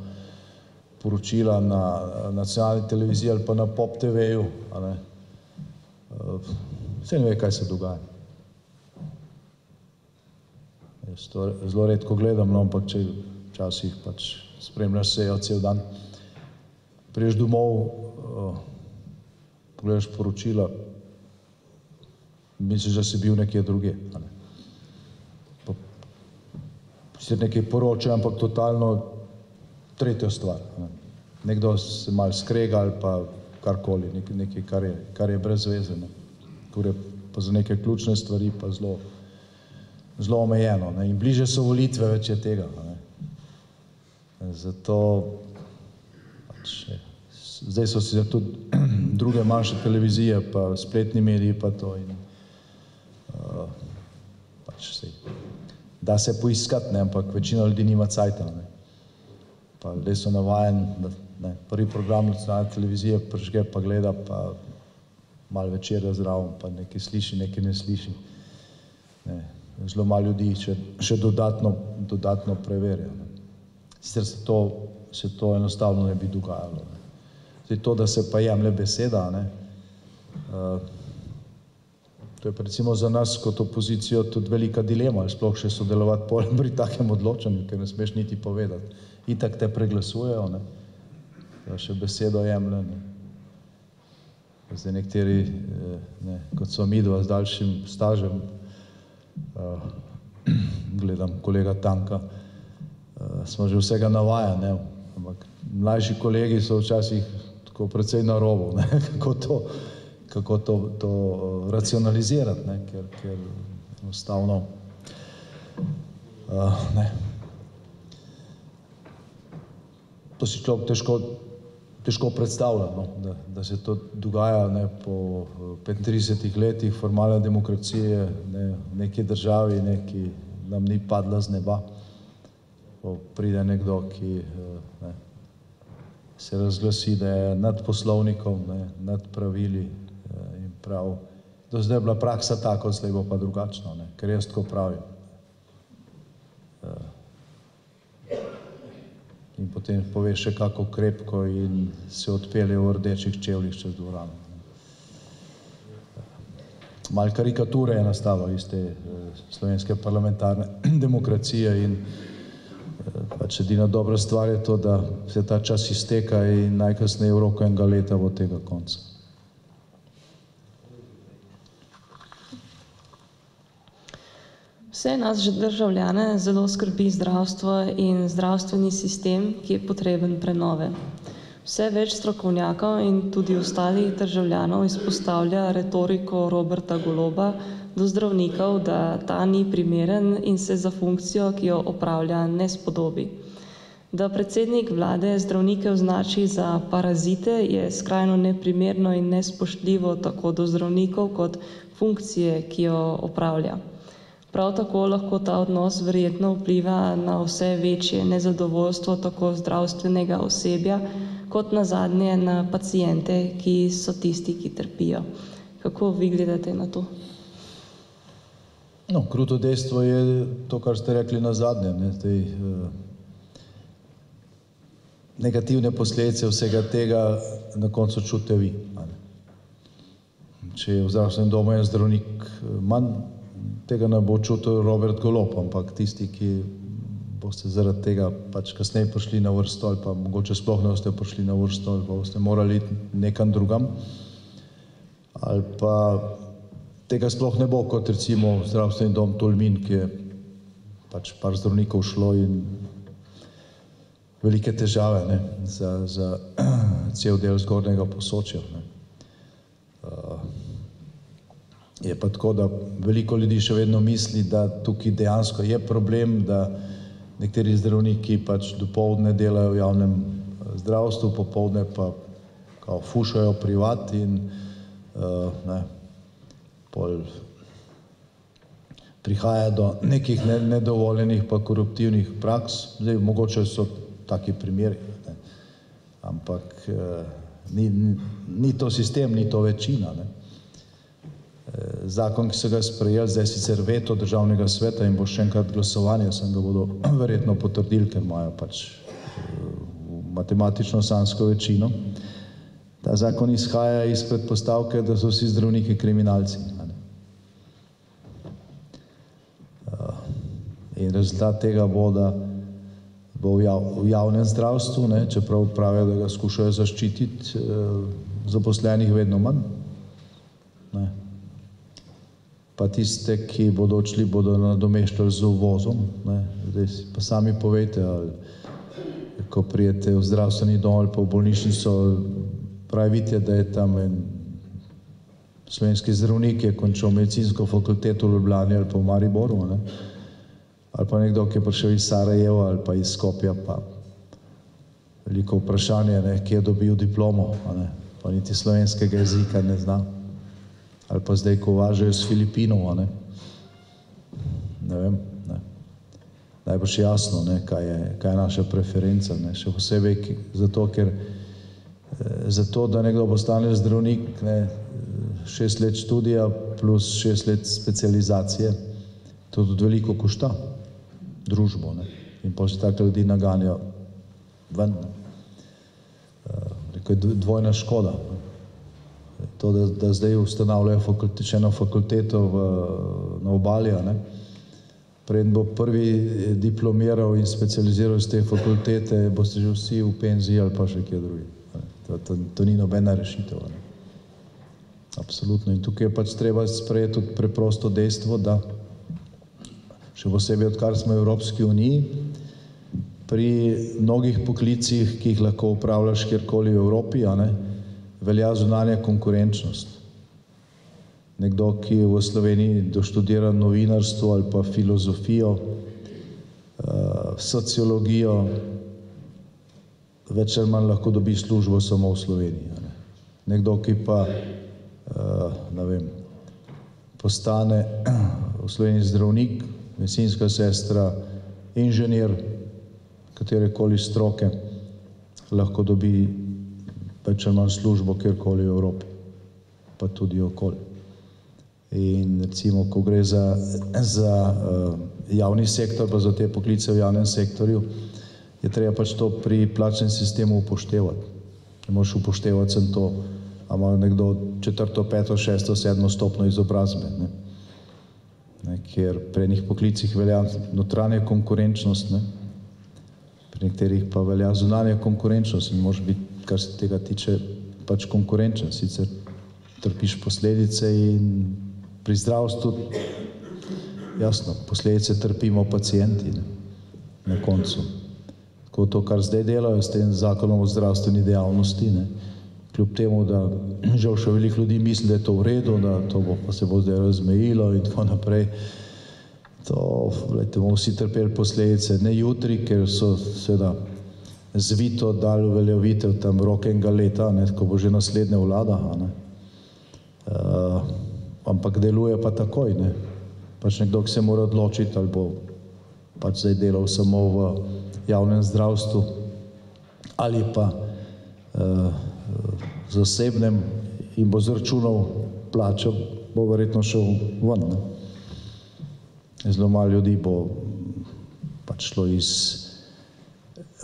poročila na nacionalni televiziji ali pa na Pop TV-ju. Vse ne ve, kaj se dogaja. Jaz to zelo redko gledam, ampak če včasih pač spremljaš sejo cel dan, priješ domov, pogledaš poročila, misliš, da si bil nekje druge. Sicer nekaj poročajo, ampak totalno tretjo stvar. Nekdo se malo skrega ali pa karkoli, nekaj, kar je brez veze. Pa za neke ključne stvari pa zelo omejeno. In bliže so volitve, več je tega. Zato zdaj so si tudi druge manjše televizije, pa spletni mediji, pa to. Da se poiskati, ampak večina ljudi nima cajta. Pa ljudje so navajeni, da prvi program nacionalne televizije prižge, pa gleda, pa malo večerja zraven, pa nekaj sliši, nekaj ne sliši. Zelo malo ljudi še dodatno preverja. Sicer se to enostavno ne bi dogajalo. Zdaj to, da se pa jemlje beseda, to je pa recimo za nas kot opozicijo tudi velika dilema, ali sploh še sodelovati pri takem odločanju, ker ne smeš niti povedati. Itak te preglasujejo, da še besedo jemlje. Zdaj nekateri, kot so midva z daljšim stažem, gledam kolega Tanka, smo že vsega navajeni, ampak mlajši kolegi so včasih tako precej na robu, kako to racionalizirati, ker enostavno to si človek težko predstavlja, da se to dogaja po 35 letih formalne demokracije v neki državi, ki nam ni padla z neba. Pride nekdo, ki se razglasi, da je nad poslovnikom, nad pravili in prav. Do zdaj je bila praksa tako, zdaj bo pa drugačno, ker jaz tako pravim. In potem pove še kako krepko in se odpelje v rdečih čevljih čez dvorano. Malo karikature je nastalo iz te slovenske parlamentarne demokracije in pač edina dobra stvar je to, da se ta čas izteka in najkasneje v roku enega leta bo tega konca. Vse nas državljane zelo skrbi zdravstvo in zdravstveni sistem, ki je potreben prenove. Vse več strokovnjakov in tudi ostalih državljanov izpostavlja retoriko Roberta Goloba do zdravnikov, da ta ni primeren in se za funkcijo, ki jo opravlja, ne spodobi. Da predsednik vlade zdravnike označi za parazite, je skrajno neprimerno in nespoštljivo tako do zdravnikov kot funkcije, ki jo opravlja. Prav tako lahko ta odnos verjetno vpliva na vse večje nezadovoljstvo tako zdravstvenega osebja, kot nazadnje na paciente, ki so tisti, ki trpijo. Kako vi gledate na to? No, kruto dejstvo je to, kar ste rekli nazadnje, negativne posledice vsega tega na koncu čutite vi. Če je v zdravstvenem domu en zdravnik manj, tega ne bo čutil Robert Golob, ampak tisti, ki boste zaradi tega pač kasneje prišli na vrsto ali pa mogoče sploh ne boste prišli na vrsto ali pa boste morali iti nekam drugam ali pa tega sploh ne bo, kot recimo zdravstveni dom Tolmin, ki je pač par zdravnikov šlo in velike težave za cel del zgornjega Posočja. Je pa tako, da veliko ljudi še vedno misli, da tukaj dejansko je problem, da nekateri zdravniki pač dopoldne delajo v javnem zdravstvu, popoldne pa kao fušajo privat in pol prihaja do nekih nedovoljenih pa koruptivnih praks. Zdaj, mogoče so taki primeri, ampak ni to sistem, ni to večina. Zakon, ki so ga sprejeli, zdaj sicer veto Državnega sveta in bo še enkrat glasovanje, sem ga bodo verjetno potrdili, ker imajo pač matematično-sansko večino. Ta zakon izhaja iz predpostavke, da so vsi zdravniki kriminalci. In rezultat tega bo, da bo v javnem zdravstvu, čeprav pravijo, da ga skušajo zaščititi, zaposlenih vedno manj. Pa tiste, ki bodo odšli, bodo nadomeščali z uvozom. Zdaj pa sami povejte, ko prijete v zdravstveni dom ali pa v bolnišnico, pravite, da je tam en slovenski zdravnik, ki je končal medicinsko fakulteto v Ljubljani ali pa v Mariboru, ali pa nekdo, ki je prišel iz Sarajeva ali pa iz Skopja, pa veliko vprašanje, kje je dobil diplomo, pa niti slovenskega jezika ne zna. Ali pa zdaj, ko uvažajo z Filipinov, ne vem, najbrž jasno, kaj je naša preferenca, še posebej zato, ker zato, da nekdo postane zdravnik, 6 let študija plus 6 let specializacije, to tudi veliko košta družbo, in pa se tako ljudi naganjajo ven. Rekel je dvojna škoda. To, da zdaj ustanavljajo še eno fakulteto na Obali, preden bo prvi diplomiral in specializiral iz te fakultete, boste že vsi v penziji ali pa še kje drugi. To ni nobena rešitev. Absolutno. In tukaj je pač treba sprejeti tudi preprosto dejstvo, da še posebej odkar smo v Evropski uniji, pri mnogih poklicih, ki jih lahko opravljaš kjerkoli v Evropi, velja zunanja konkurenčnost. Nekdo, ki v Sloveniji doštudira novinarstvo ali pa filozofijo, sociologijo, več ali manj lahko dobi službo samo v Sloveniji. Nekdo, ki pa, ne vem, postane v Sloveniji zdravnik, medicinska sestra, inženir, katerekoli stroke, lahko dobi več ali manj službo kjerkoli v Evropi, pa tudi okoli. In recimo, ko gre za javni sektor, pa za te poklice v javnem sektorju, je treba pač to pri plačnem sistemu upoštevati. Ne moreš upoštevati sem to, a ima nekdo 4., 5., 6., 7. stopnjo izobrazbe. Ker pri enih poklicih velja notranja konkurenčnost, pri nekaterih pa velja zunanja konkurenčnost in moraš biti, kar se tega tiče, pač konkurenčen. Sicer trpiš posledice in pri zdravstvu, jasno, posledice trpimo pacienti na koncu. Tako to, kar zdaj delajo s tem zakonom o zdravstveni dejavnosti, kljub temu, da žal še veliko ljudi misli, da je to v redu, da to pa se bo zdaj razmejilo in tako naprej. To, bomo vsi trpeli posledice, ne jutri, ker so seveda zvito dali uveljavitev tam rok enega leta, ne, ko bo že naslednja vlada, ne. Ampak deluje pa takoj, ne. Pač nekdo, ki se mora odločiti, ali bo pač zdaj delal samo v javnem zdravstvu ali pa zasebnem in bo zračunal plačo, bo verjetno šel ven, ne. Zelo malo ljudi bo pač šlo iz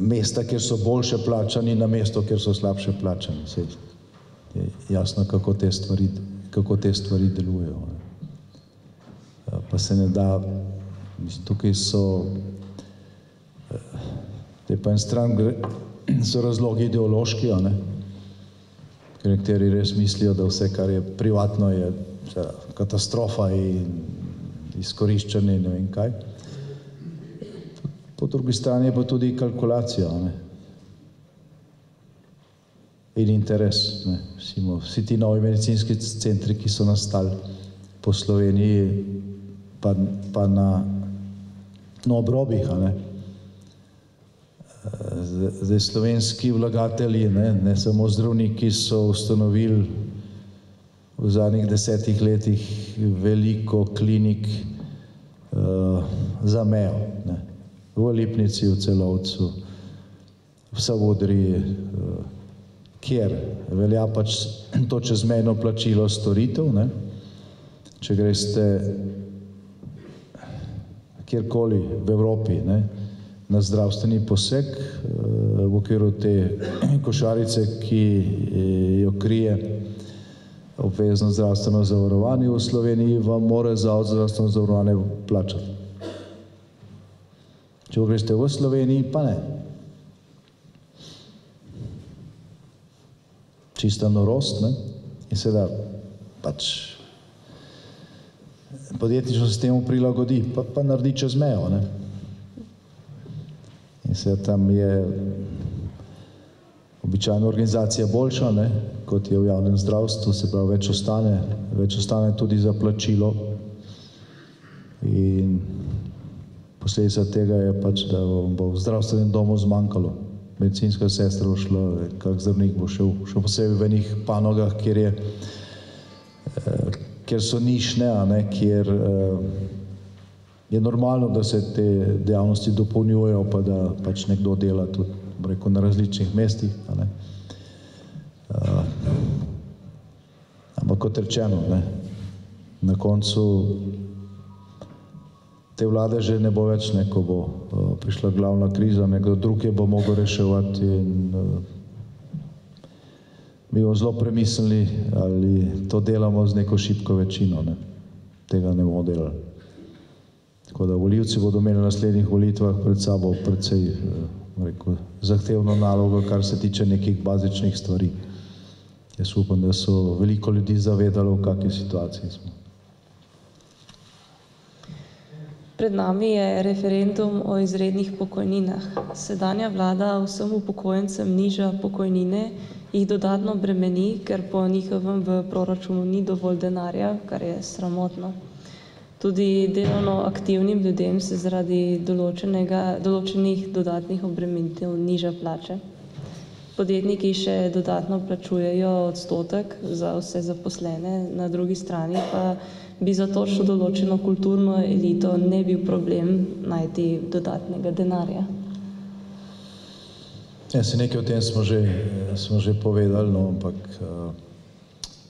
mesta, kjer so boljše plačani, na mesto, kjer so slabše plačani. Sej je jasno, kako te stvari delujejo. Pa se ne da, mislim, tukaj so, pa en stran so razlogi ideološki, a ne, ker nekateri res mislijo, da vse, kar je privatno, je katastrofa in izkoriščanje in ne vem kaj. Po drugi strani je pa tudi kalkulacija, ne, in interes, ne. Vsi ti novi medicinski centri, ki so nastali po Sloveniji, pa na obrobjih, a ne. Zdaj slovenski vlagatelji, ne samo zdravniki, so ustanovili v zadnjih 10 letih veliko klinik za mejo, ne. V Lipnici, v Celovcu, v Savudriji, kjer velja pač to čezmejno plačilo storitev, ne. Če greste kjerkoli v Evropi, ne, na zdravstveni poseg v okviru te košarice, ki jo krije obvezno zdravstveno zavarovanje v Sloveniji, vam mora Zavod za zdravstveno zavarovanje plačati. Če greste v Sloveniji, pa ne. Čista norost, ne? In seveda pač podjetništvo se temu prilagodi, pa naredi čez mejo, ne? In seveda tam je običajno organizacija boljša, ne, kot je v javnem zdravstvu, se pravi, več ostane tudi za plačilo in posledica tega je pač, da bo v zdravstvenem domu zmanjkalo. Medicinska sestra bo šla, kak zdravnik bo šel, še posebej v enih panogah, kjer so nišne, a ne, kjer je normalno, da se te dejavnosti dopolnjujejo, pa da pač nekdo dela tudi, rekel, na različnih mestih, a ne. Ampak kot rečeno, ne, na koncu te vlade že ne bo več, ne, ko bo prišla glavna kriza, nekdo drug je bo mogel reševati in mi bomo zelo premislili, ali to delamo z neko šibko večino, ne. Tega ne bomo delali. Tako da volivci bodo imeli na naslednjih volitvah pred sabo precej, rekel, zahtevno nalogo, kar se tiče nekih bazičnih stvari. Jaz upam, da so veliko ljudi zavedalo, v kakšni situaciji smo. Pred nami je referendum o izrednih pokojninah. Sedanja vlada vsem upokojencem niža pokojnine, jih dodatno bremeni, ker po njihovem v proračunu ni dovolj denarja, kar je sramotno. Tudi delovno aktivnim ljudem se zaradi določenih dodatnih obremenitev niža plače. Podjetniki še dodatno plačujejo odstotek za vse zaposlene, na drugi strani pa bi za točno določeno kulturno elito ne bil problem najti dodatnega denarja. Ja, se nekaj o tem smo že povedali, no, ampak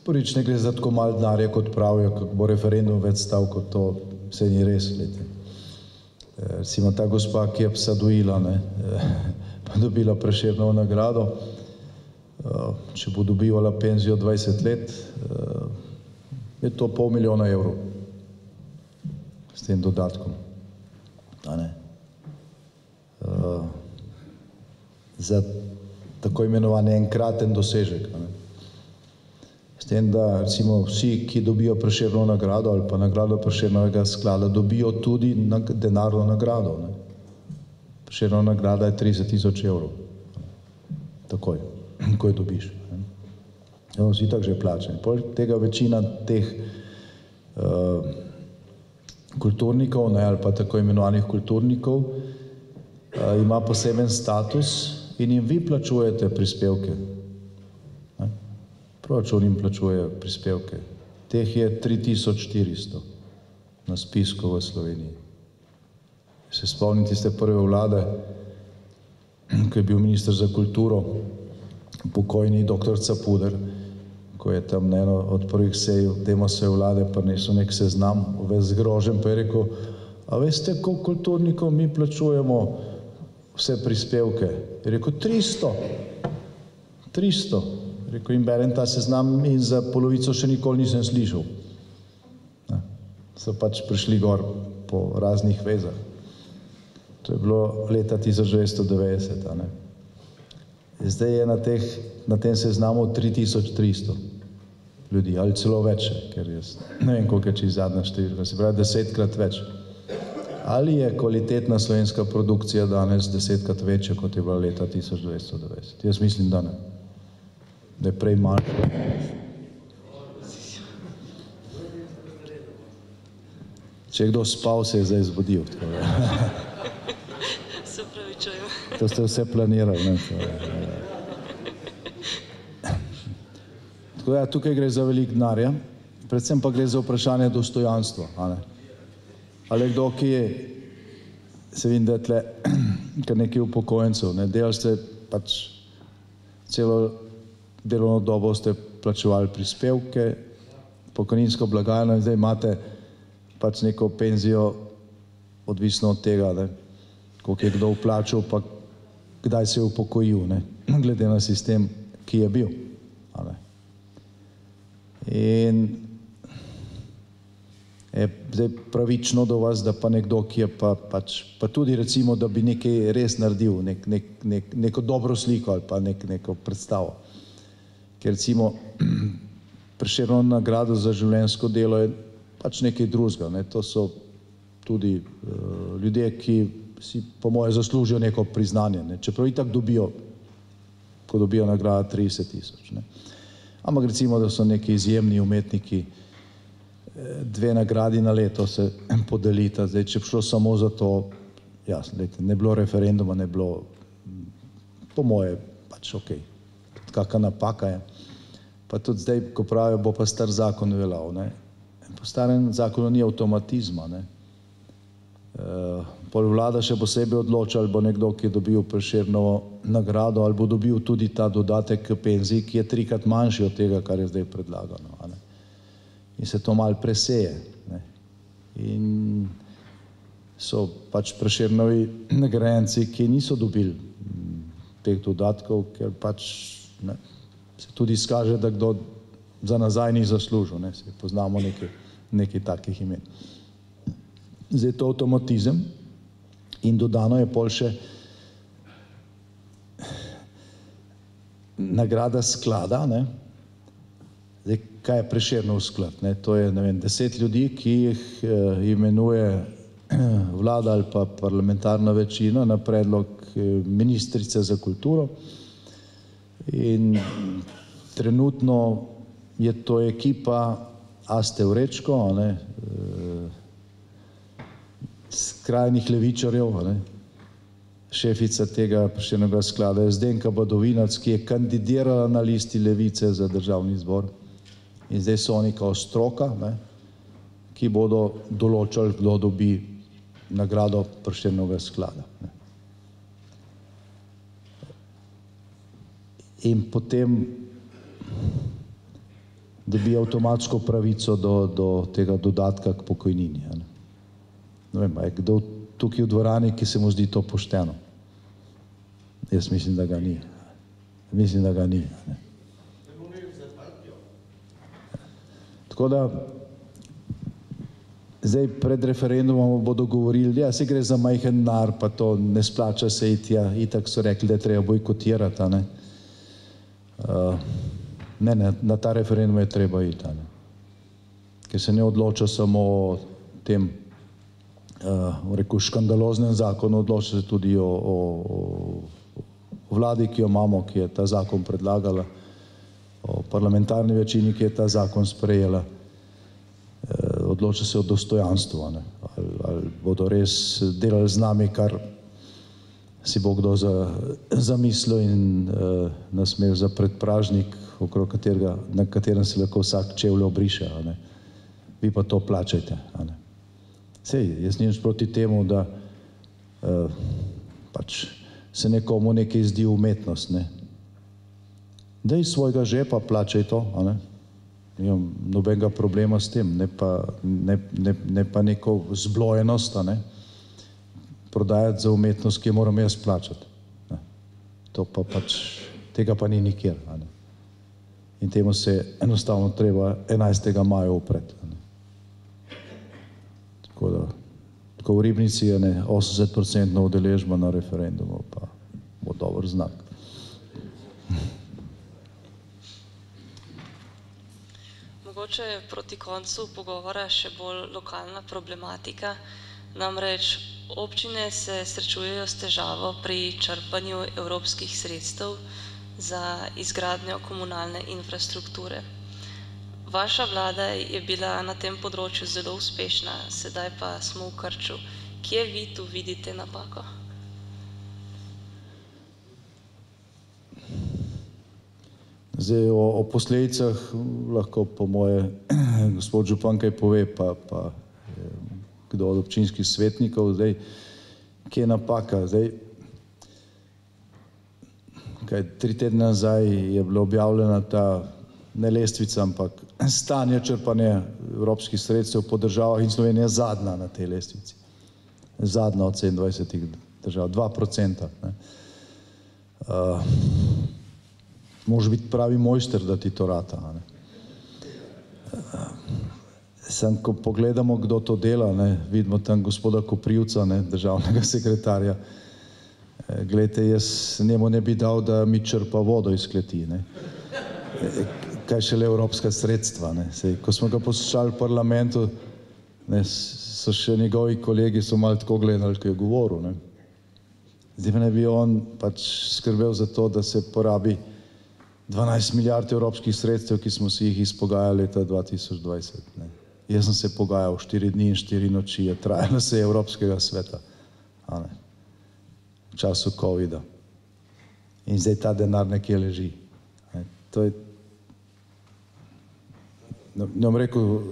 prvič ne gre za tako malo denarja, kot pravijo, kako bo referendum več stal, kot to vse ni res. Recimo ta gospa, ki je psa dojila, ne, pa dobila Prešernovo nagrado, če bo dobivala penzijo 20 let, je to $500 000 evrov s tem dodatkom, a ne. Za tako imenovani enkraten dosežek, a ne. S tem, da recimo vsi, ki dobijo Prešernovo nagrado ali pa nagrado Prešernovega sklada, dobijo tudi denarno nagrado, ne. Prešernova nagrada je 30 000 evrov. Takoj, ko jo dobiš. Vsi tako že plačani. Poleg tega večina teh kulturnikov, ne, ali pa tako imenovanih kulturnikov ima poseben status in jim vi plačujete prispevke. Proračun jim plačuje prispevke. Teh je 3400 na spisku v Sloveniji. Se spomnite tiste prve vlade, ko je bil minister za kulturo, pokojni dr. Capuder, ko je tam na eno od prvih sej Demosove vlade prinesel nek seznam, ves zgrožen, pa je rekel, a veste, koliko kulturnikov mi plačujemo vse prispevke? Je rekel, 300. Rekel, in berem ta seznam in za polovico še nikoli nisem slišal. So pač prišli gor po raznih vezah. To je bilo leta 1990. Zdaj je na tem seznamu 3300 ljudi, ali celo več, ker jaz ne vem, koliko je čisto zadnja številka, se pravi 10-krat več. Ali je kvalitetna slovenska produkcija danes 10-krat večja, kot je bila leta 1990? Jaz mislim, da ne. Da je prej manjša. Če je kdo spal, se je zdaj zbudil. Se opravičujem. To ste vse planirali. Tako da tukaj gre za veliko denarja, predvsem pa gre za vprašanje dostojanstva. Ali kdo, ki je, se vidim, da je tle kar nekaj upokojencev, delali ste pač celo delovno dobo, ste plačevali prispevke, pokojninsko blagajno in zdaj imate pač neko penzijo, odvisno od tega, koliko je kdo vplačal, pa kdaj se je upokojil, glede na sistem, ki je bil. In je zdaj pravično do vas, da pa nekdo, ki je pa tudi recimo, da bi nekaj res naredil, neko dobro sliko ali pa neko predstavo. Ker recimo Prešernova nagrada za življenjsko delo je pač nekaj drugega. To so tudi ljudje, ki si po moje zaslužijo neko priznanje. Čeprav itak dobijo, ko dobijo nagrada 30 000. Ampak recimo, da so neki izjemni umetniki, 2 nagradi na leto se podelita. Zdaj, če bi šlo samo za to, jasno, ne bilo referenduma, ne bilo, po moje, pač okej. Kakšna napaka je. Pa tudi zdaj, ko pravijo, bo pa star zakon veljal. Po starem zakonu ni avtomatizma. Pol vlada še posebej odloča, ali bo nekdo, ki je dobil Prešernovo nagrado, ali bo dobil tudi ta dodatek k penziji, ki je 3-krat manjši od tega, kar je zdaj predlagano. In se to malo preseje. In so pač Prešernovi nagrajenci, ki niso dobili teh dodatkov, ker pač se tudi izkaže, da kdo za nazaj ni zaslužil. Se poznamo nekaj takih imen. Zdaj je to avtomatizem in dodano je pol še nagrada sklada. Zdaj, kaj je Prešernov sklad? To je, 10 ljudi, ki jih imenuje vlada ali pa parlamentarna večina na predlog ministrice za kulturo. In trenutno je to ekipa Aste Vrečko, skrajnih levičarjev, šefica tega Prešernovega sklada je Zdenka Badovinac, ki je kandidirala na listi Levice za državni zbor. In zdaj so oni kao stroka, ki bodo določali, kdo dobi nagrado Prešernovega sklada. In potem dobi avtomatsko pravico do tega dodatka k pokojnini. Ne vem, je kdo tukaj v dvorani, ki se mu zdi to pošteno? Jaz mislim, da ga ni. Mislim, da ga ni. Tako da zdaj pred referendumom bodo govorili, ja, se gre za majhen denar, pa to ne splača se iti, ja, itak so rekli, da je treba bojkotirati, ne, na ta referendum je treba iti, ker se ne odloča samo o tem, rekel, škandaloznem zakonu, odloča se tudi o vladi, ki jo imamo, ki je ta zakon predlagala, o parlamentarni večini, ki je ta zakon sprejela. Odloča se o dostojanstvu, ali bodo res delali z nami, kar si bo kdo zamislil in nas imel za predpražnik, na katerem se lahko vsak čevlje obriše, a ne. Vi pa to plačajte, a ne. Sej, jaz nimam proti temu, da pač se nekomu nekaj zdi umetnost, ne. Daj iz svojega žepa plačaj to, a ne. Nimam nobenega problema s tem, ne pa neko zblojenost, a ne. Prodajati za umetnost, ki jo moram jaz plačati. Ne. To pa pač, tega pa ni nikjer, a ne. In temu se enostavno treba 11. maja upreti. Tako da, tako v Ribnici je 80% udeležba na referendumu, pa bo dober znak. Mogoče je proti koncu pogovora še bolj lokalna problematika. Namreč občine se srečujejo s težavo pri črpanju evropskih sredstev za izgradnjo komunalne infrastrukture. Vaša vlada je bila na tem področju zelo uspešna, sedaj pa smo v krču. Kje vi tu vidite napako? Zdaj, o posledicah lahko po moje gospod župan kaj pove, pa kdo od občinskih svetnikov. Zdaj, kje je napaka? Zdaj, 3 tedne nazaj je bila objavljena ta, ne lestvica, ampak stanje črpanja evropskih sredstev po državah in Slovenija je zadnja na tej lestvici. Zadnja od 27 držav, 2%. Moraš biti pravi mojster, da ti to rata. Sam, ko pogledamo, kdo to dela, vidimo tam gospoda Koprivca, državnega sekretarja. Glejte, jaz njemu ne bi dal, da mi črpa vodo iz kleti. Kaj šele evropska sredstva. Sej, ko smo ga poslušali v parlamentu, so še njegovi kolegi so malo tako gledali, ko je govoril. Zdaj pa ne bi on pač skrbel za to, da se porabi 12 milijard evropskih sredstev, ki smo si jih izpogajali leta 2020. Jaz sem se pogajal 4 dni in 4 noči, je trajala se Evropskega sveta. V času covida. In zdaj ta denar nekje leži. To je, ne bom rekel,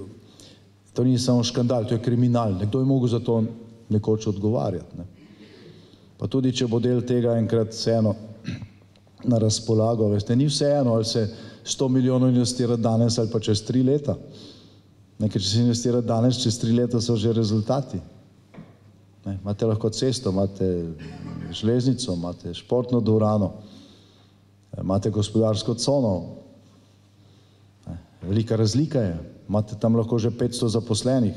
to ni samo škandal, to je kriminal. Nekdo je mogel za to nekoč odgovarjati. Pa tudi, če bo del tega enkrat vseeno na razpolago, veste, ni vseeno, ali se 100 milijonov investira danes ali pa čez 3 leta. Ker če se investira danes, čez 3 leta so že rezultati. Imate lahko cesto, imate železnico, imate športno dvorano, imate gospodarsko cono. Velika razlika je. Imate tam lahko že 500 zaposlenih.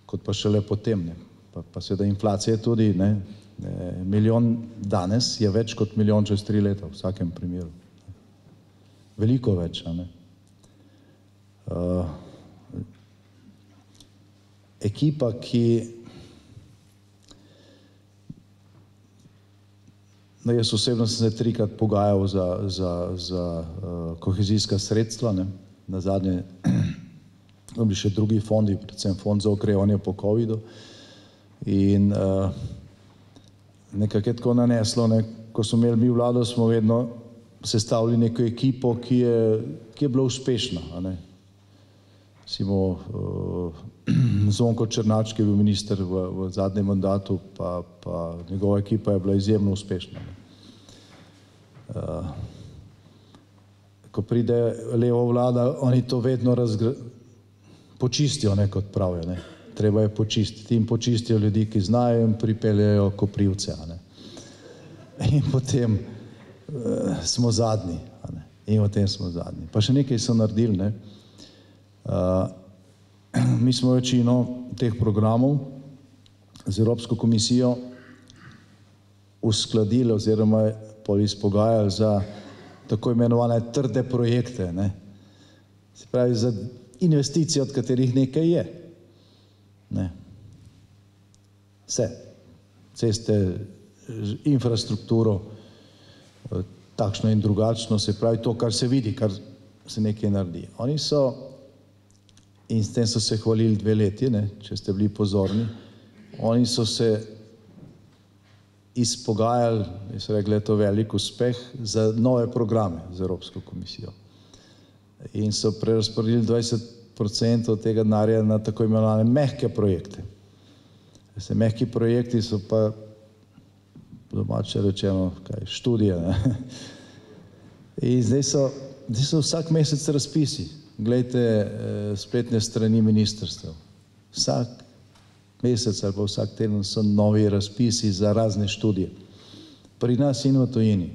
Kot pa šele potem. Pa seveda inflacija je tudi, milijon danes je več kot milijon čez 3 leta, v vsakem primeru. Veliko več, a ne. Ekipa, ki jaz osebno sem se 3-krat pogajal za kohezijska sredstva, na zadnje bili še drugi fondi, predvsem fond za okrevanje po covidu in nekako je tako naneslo, ko smo imeli mi vlado, smo vedno sestavili neko ekipo, ki je bila uspešna, a ne. Recimo Zvonko Černač, ki je bil minister v zadnjem mandatu, pa njegova ekipa je bila izjemno uspešna. Ko pride levo vlada, oni to vedno počistijo, kot pravijo. Treba je počistiti in počistijo ljudi, ki znajo in pripeljejo Koprivce. In potem smo zadnji. In potem smo zadnji. Pa še nekaj so naredili. Mi smo večino teh programov z Evropsko komisijo uskladili oziroma izpogajali za tako imenovane trde projekte. Se pravi, za investicije, od katerih nekaj je. Vse. Ceste, infrastrukturo, takšno in drugačno, se pravi to, kar se vidi, kar se nekaj naredi. Oni so, in s tem so se hvalili 2 leti, če ste bili pozorni, oni so se izpogajali, so rekli, da je to velik uspeh za nove programe z Evropsko komisijo. In so prerazporedili 20% tega denarja na tako imenovane mehke projekte. Mehki projekti so pa, domače rečeno, študije. Ne? In zdaj so vsak mesec razpisi. Glejte spletne strani ministrstev. Vsak mesec ali pa vsak teden so novi razpisi za razne študije. Pri nas in v tujini.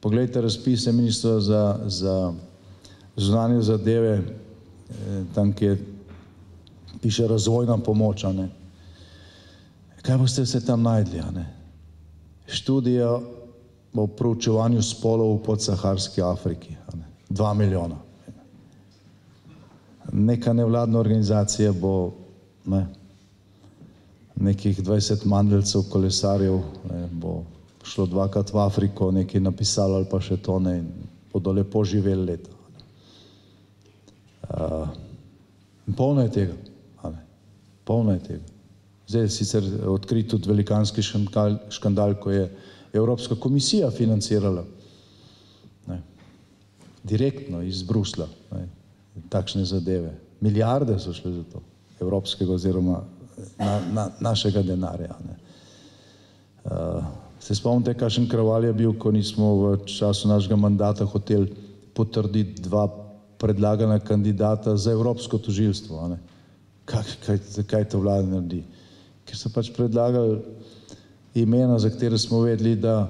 Poglejte razpise ministrstva za zunanje zadeve, tam, kjer piše razvojna pomoč. Kaj boste vse tam najdli? Študija o proučevanju spolov v podsaharski Afriki. 2 milijona. Neka nevladna organizacija bo nekih 20 mandeljcev, kolesarjev, bo šlo 2-krat v Afriko, nekaj napisalo ali pa še to, in bodo lepo živeli leta. Polno je tega. Polno je tega. Zdaj je sicer odkrit tudi velikanski škandal, ko je Evropska komisija financirala direktno iz Brusla takšne zadeve. Milijarde so šle za to, evropskega oziroma našega denarja. Se spomnite, kakšen kraval je bil, ko nismo v času našega mandata hoteli potrditi 2 predlagana kandidata za evropsko tožilstvo. Zakaj to vlada naredi? Ker so pač predlagali imena, za katere smo vedeli, da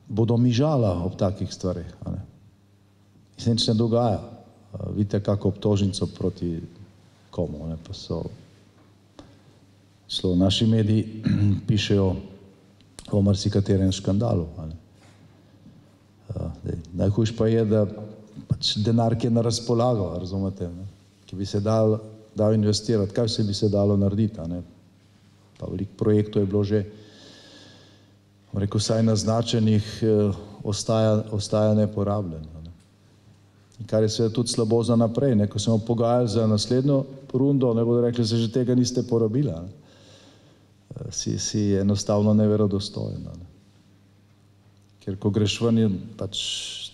bodo mižala ob takih stvareh. In se nič ne dogaja. Vidite, kako obtožnico proti komu. Pa so naši mediji pišejo o marsikaterem škandalu. Najhujš pa je, da denar, ki je na razpolago, razumete, ki bi se dal investirati, kaj vse bi se dalo narediti. Pa veliko projektov je bilo že, rekel, vsaj naznačenih, ostaja neporabljen. Kar je seveda tudi slabo za naprej. Ko smo pogajali za naslednjo rundo, ne bodo rekli, da že tega niste porabili. Si enostavno neverodostojen. Ker ko greš ven, pač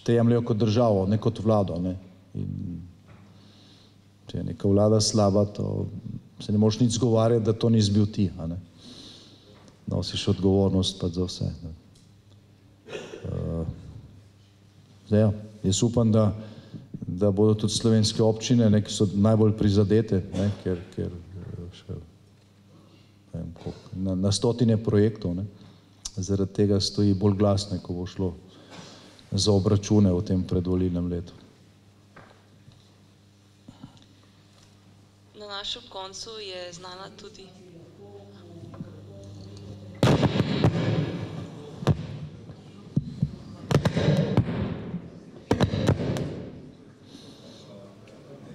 te jemljajo kot državo, ne kot vlado. In če je neka vlada slaba, to se ne moš nič zgovarjati, da to nisi bil ti. Nosiš odgovornost pa za vse. Zdaj, jaz upam, da bodo tudi slovenske občine, ki so najbolj prizadete, ker še na stotine projektov, zaradi tega stoji bolj glasne, ko bo šlo za obračune v tem predvolilnem letu. Na našem koncu je znana tudi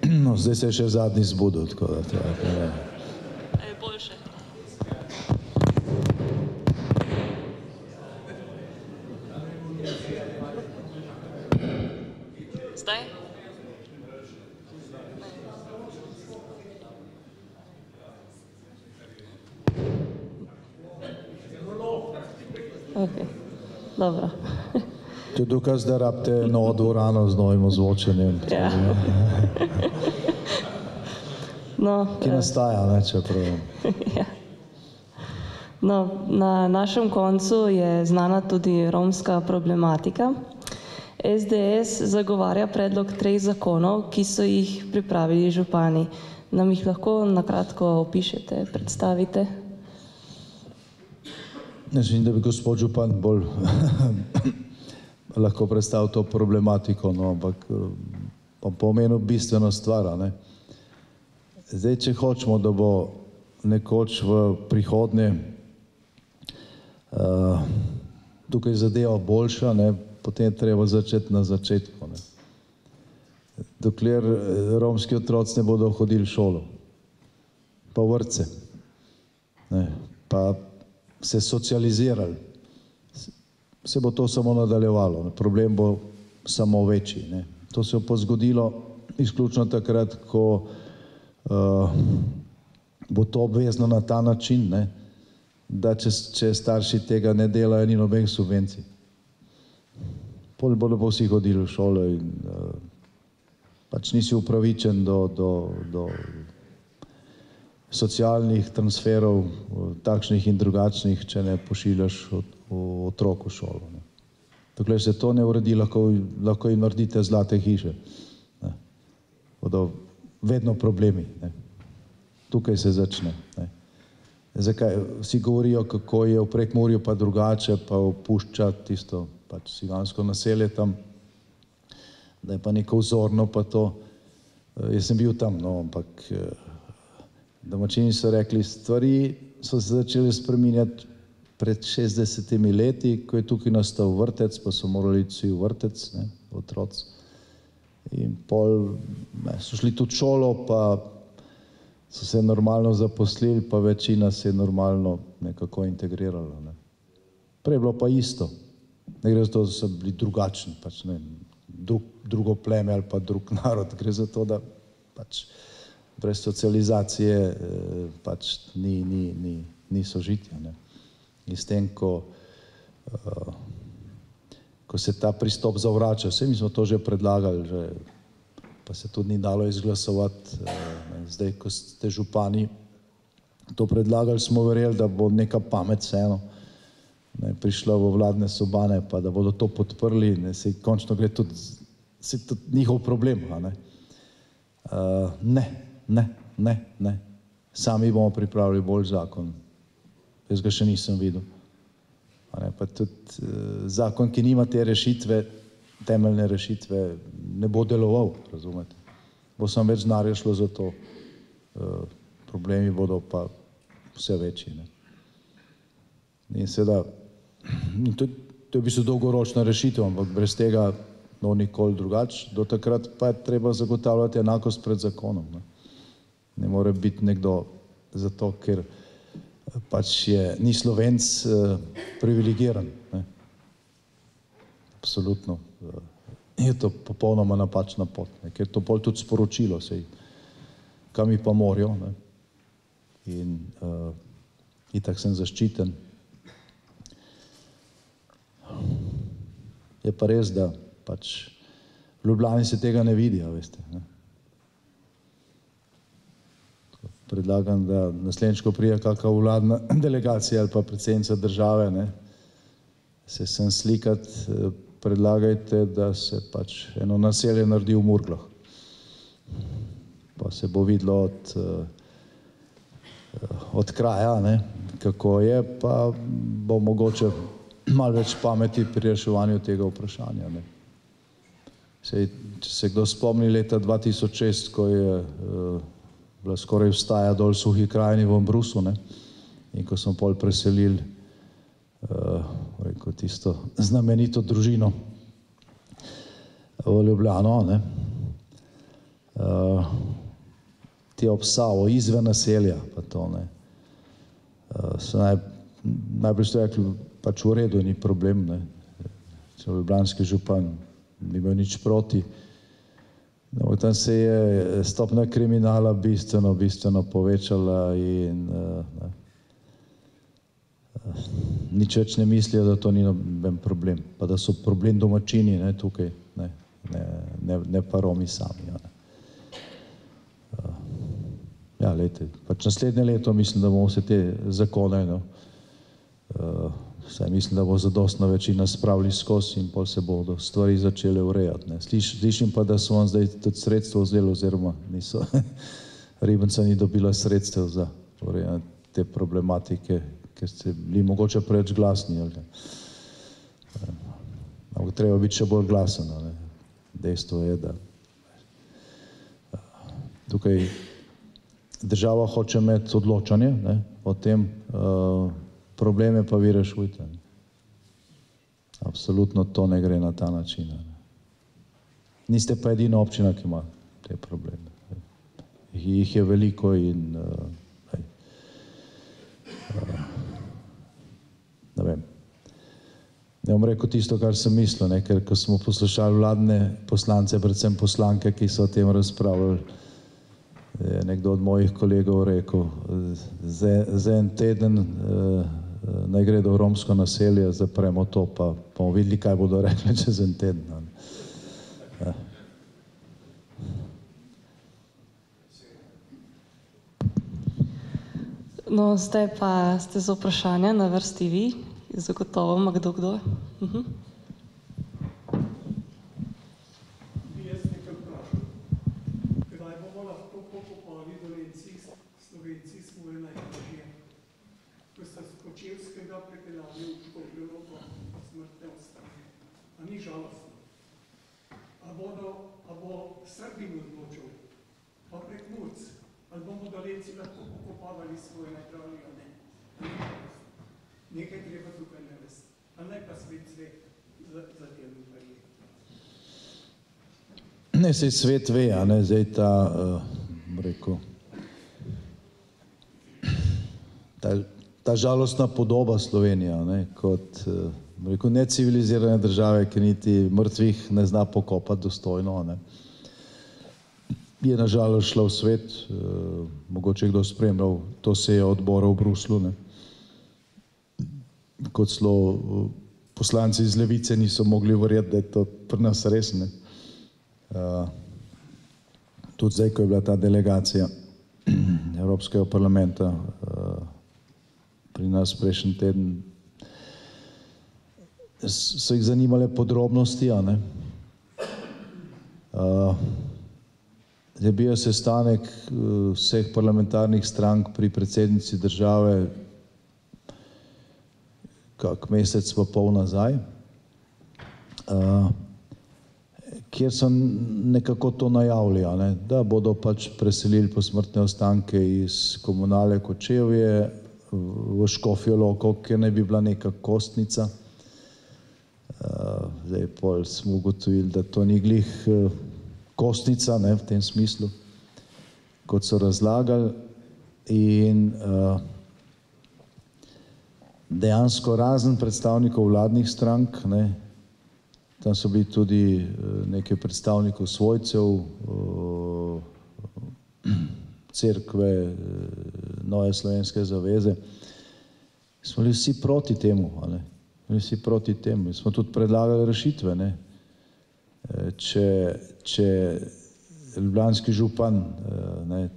No, zdaj se je še zadnji zbudil, tako da treba. je boljše. Zdaj? Ok, dobro. To je dokaz, da rabite novo dvorano z novim ozvočenjem. Ja. Ki nastaja, čeprav. Ja. No, na našem koncu je znana tudi romska problematika. SDS zagovarja predlog 3 zakonov, ki so jih pripravili župani. Nam jih lahko na kratko opišete, predstavite? Mislim, da bi gospod župan bolj lahko predstavil to problematiko, ampak pa pomenil bistveno stvar. Zdaj, če hočemo, da bo nekoč v prihodnje tukaj zadeva boljša, potem je treba začeti na začetku. Dokler romski otroci ne bodo hodili v šolo, pa v vrtce, pa se socializirali, se bo to samo nadaljevalo. Problem bo samo večji. To se bo zgodilo izključno takrat, ko bo to obvezno na ta način, da če starši tega ne delajo, ni nobenih subvencij. Pol bodo pa vsi hodili v šolo in pač nisi upravičen do socialnih transferov, takšnih in drugačnih, če ne pošiljaš otrok v šolo. Dokler se to ne uredi, lahko jim naredite zlate hiše. Bodo vedno problemi. Tukaj se začne. Zakaj? Vsi govorijo, kako je v Prekmurju pa drugače, pa opušča tisto pač cigansko naselje tam, da je pa neko vzorno pa to. Jaz sem bil tam, no, ampak domačini so rekli, stvari so se začele spreminjati pred 60 leti, ko je tukaj nastal vrtec, pa so morali iti v vrtec, otroci. In pol so šli tudi šolo, pa so se normalno zaposlili, pa večina se je normalno nekako integrirala. Prej je bilo pa isto. Ne gre za to, da so bili drugačni, pač ne, drugo pleme ali pa drug narod. Gre za to, da pač brez socializacije pač ni sožitja. In s tem, ko se ta pristop zavrača, vse mi smo to že predlagali, pa se tudi ni dalo izglasovati. Zdaj, ko ste župani to predlagali, smo verjeli, da bo neka pamet vseeno prišla v vladne sobane, pa da bodo to podprli, se končno gre tudi njihov problem. Ne. Sami bomo pripravili bolj zakon. Jaz ga še nisem videl. Pa tudi zakon, ki nima te rešitve, temeljne rešitve, ne bo deloval, razumete. Bo samo več denarja šlo za to. Problemi bodo pa vse večji. In seveda, to je v bistvu dolgoročna rešitev, ampak brez tega bo nikoli drugače. Do takrat pa je treba zagotavljati enakost pred zakonom. Ne more biti nekdo zato, ker pač ni Slovenc privilegiran. Absolutno. Je to popolnoma napačna pot, ker je to pol tudi sporočilo, kam mi pa morajo. In itak sem zaščiten. Je pa res, da pač v Ljubljani se tega ne vidi, veste. Predlagam, da naslednjič, ko pride kakšna vladna delegacija ali pa predsednica države, se sem slikati, predlagajte, da se pač eno naselje naredi v Murglah. Pa se bo videlo od kraja, kako je, pa bo mogoče malo več pameti pri reševanju tega vprašanja. Če se kdo spomni leta 2006, ko je bila skoraj vstaja dol v Suhi krajini v Ambrusu, in ko smo pol preselili tisto znamenito družino v Ljubljano, te ob Savo, izven naselja, pa to, so najprej so rekli, pač v redu, ni problem, če ljubljanski župan ni imel nič proti. Tam se je stopnja kriminala bistveno povečala in nič več ne mislijo, da to ni noben problem, pa da so problem domačini tukaj, ne pa Romi sami. Ja, lejte, pač naslednje leto mislim, da bomo vse te zakone, saj mislim, da bo zadostna večina spravili skozi in pol se bodo stvari začele urejati. Slišim pa, da so vam zdaj tudi sredstvo vzeli, oziroma niso, Ribenca ni dobila sredstev za urejanje te problematike, ker ste bili mogoče preveč glasni. Ampak treba biti še bolj glasen. Dejstvo je, da tukaj država hoče imeti odločanje o tem, probleme pa vi rešujte. Absolutno to ne gre na ta način. Niste pa edina občina, ki ima te probleme. Jih je veliko in ne vem. Ne bom rekel tisto, kar sem mislil, ker ko smo poslušali vladne poslance, predvsem poslanke, ki so o tem razpravljali, Je nekdo od mojih kolegov rekel, za en teden naj gredo v romsko naselje, zapremo to, pa bomo videli, kaj bodo rekli čez en teden. Ja. No, zdaj pa ste za vprašanje na vrsti vi. Zagotovo ima kdo. Jaz nekaj vprašam. Kdaj bomo lahko pokopali Slovenci svoje najdražje? Ko sta z Kočevskega prepeljali v Škofjo Loko smrtne ostanke. A ni žalostno? A bo Srbin odločil? Pa Prekmurc? Ali bomo Dolenci lahko pokopavali svoje najdražje? Ne. Nekaj treba tukaj narediti. A naj pa svet za tem verje. Ne, saj svet ve, a ne, zdaj ta, rekel, ta žalostna podoba Slovenije, ne, kot, rekel, necivilizirane države, ki niti mrtvih ne zna pokopati dostojno, ne, je nažalost šla v svet, mogoče kdo spremljal to sejo odbora v Bruslu, ne, kot celo poslanci iz Levice niso mogli verjeti, da je to pri nas res, ne. Tudi zdaj, ko je bila ta delegacija Evropskega parlamenta pri nas prejšnji teden, so jih zanimale podrobnosti, a ne. Je bil sestanek vseh parlamentarnih strank pri predsednici države kak mesec pa pol nazaj, kjer so nekako to najavili, a ne, da bodo pač preselili posmrtne ostanke iz komunale Kočevje v Škofjo Loko, kjer naj bi bila neka kostnica. Zdaj pol smo ugotovili, da to ni glih kostnica, ne, v tem smislu, kot so razlagali, in dejansko razen predstavnikov vladnih strank, ne, tam so bili tudi nekaj predstavnikov svojcev, cerkve, Nove slovenske zaveze, smo bili vsi proti temu, a ne, vsi proti temu. Smo tudi predlagali rešitve, ne. Če ljubljanski župan, ne,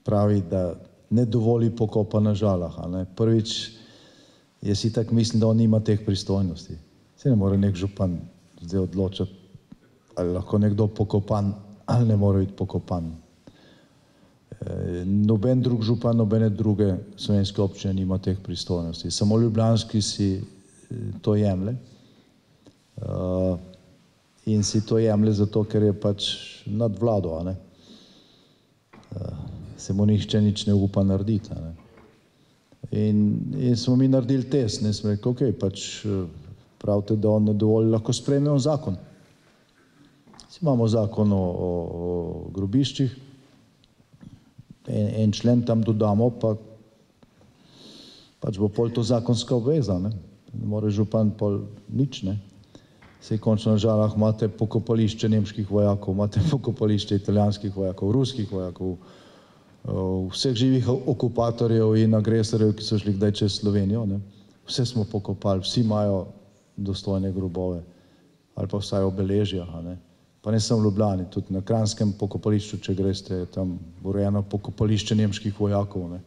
pravi, da ne dovoli pokopa na Žalah, a ne, prvič, jaz si tako mislim, da on nima teh pristojnosti. Se ne more nek župan zdaj odločiti, ali lahko nekdo pokopan, ali ne more biti pokopan. Noben drug župan, nobene druge slovenske občine nima teh pristojnosti. Samo ljubljanski si to jemlje. In si to jemlje zato, ker je pač nad vlado, a ne. Se mu nihče nič ne upa narediti, a ne. In smo mi naredili test, ne, smo rekli, okej, pač pravite, da on ne dovoli, lahko sprejmemo zakon. Imamo zakon o grobiščih, en člen tam dodamo, pa pač bo pol to zakonska obveza, ne. Ne more župan pol nič, ne. Saj končno na Žalah imate pokopališče nemških vojakov, imate pokopališče italijanskih vojakov, ruskih vojakov, vseh živih okupatorjev in agresorjev, ki so šli kdaj čez Slovenijo, ne. Vse smo pokopali, vsi imajo dostojne grobove ali pa vsaj obeležja, a ne. Pa ne samo v Ljubljani, tudi na Kranjskem pokopališču, če greste, je tam urejeno pokopališče nemških vojakov, ne,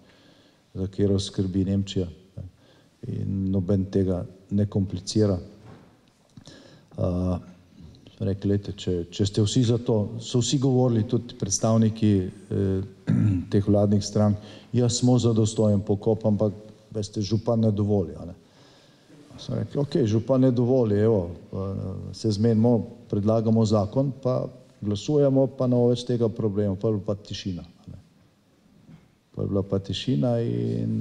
za katero skrbi Nemčija, ne. In noben tega ne komplicira. Rekli, če ste vsi za to, so vsi govorili, tudi predstavniki teh vladnih strank, ja, smo za dostojen pokop, ampak veste, župan ne dovoli, a ne. Sem rekli, okej, župan ne dovoli, evo, se zmenimo, predlagamo zakon, pa glasujemo, pa ne bo več tega problema, pa je bila pa tišina, a ne. Pa je bila pa tišina in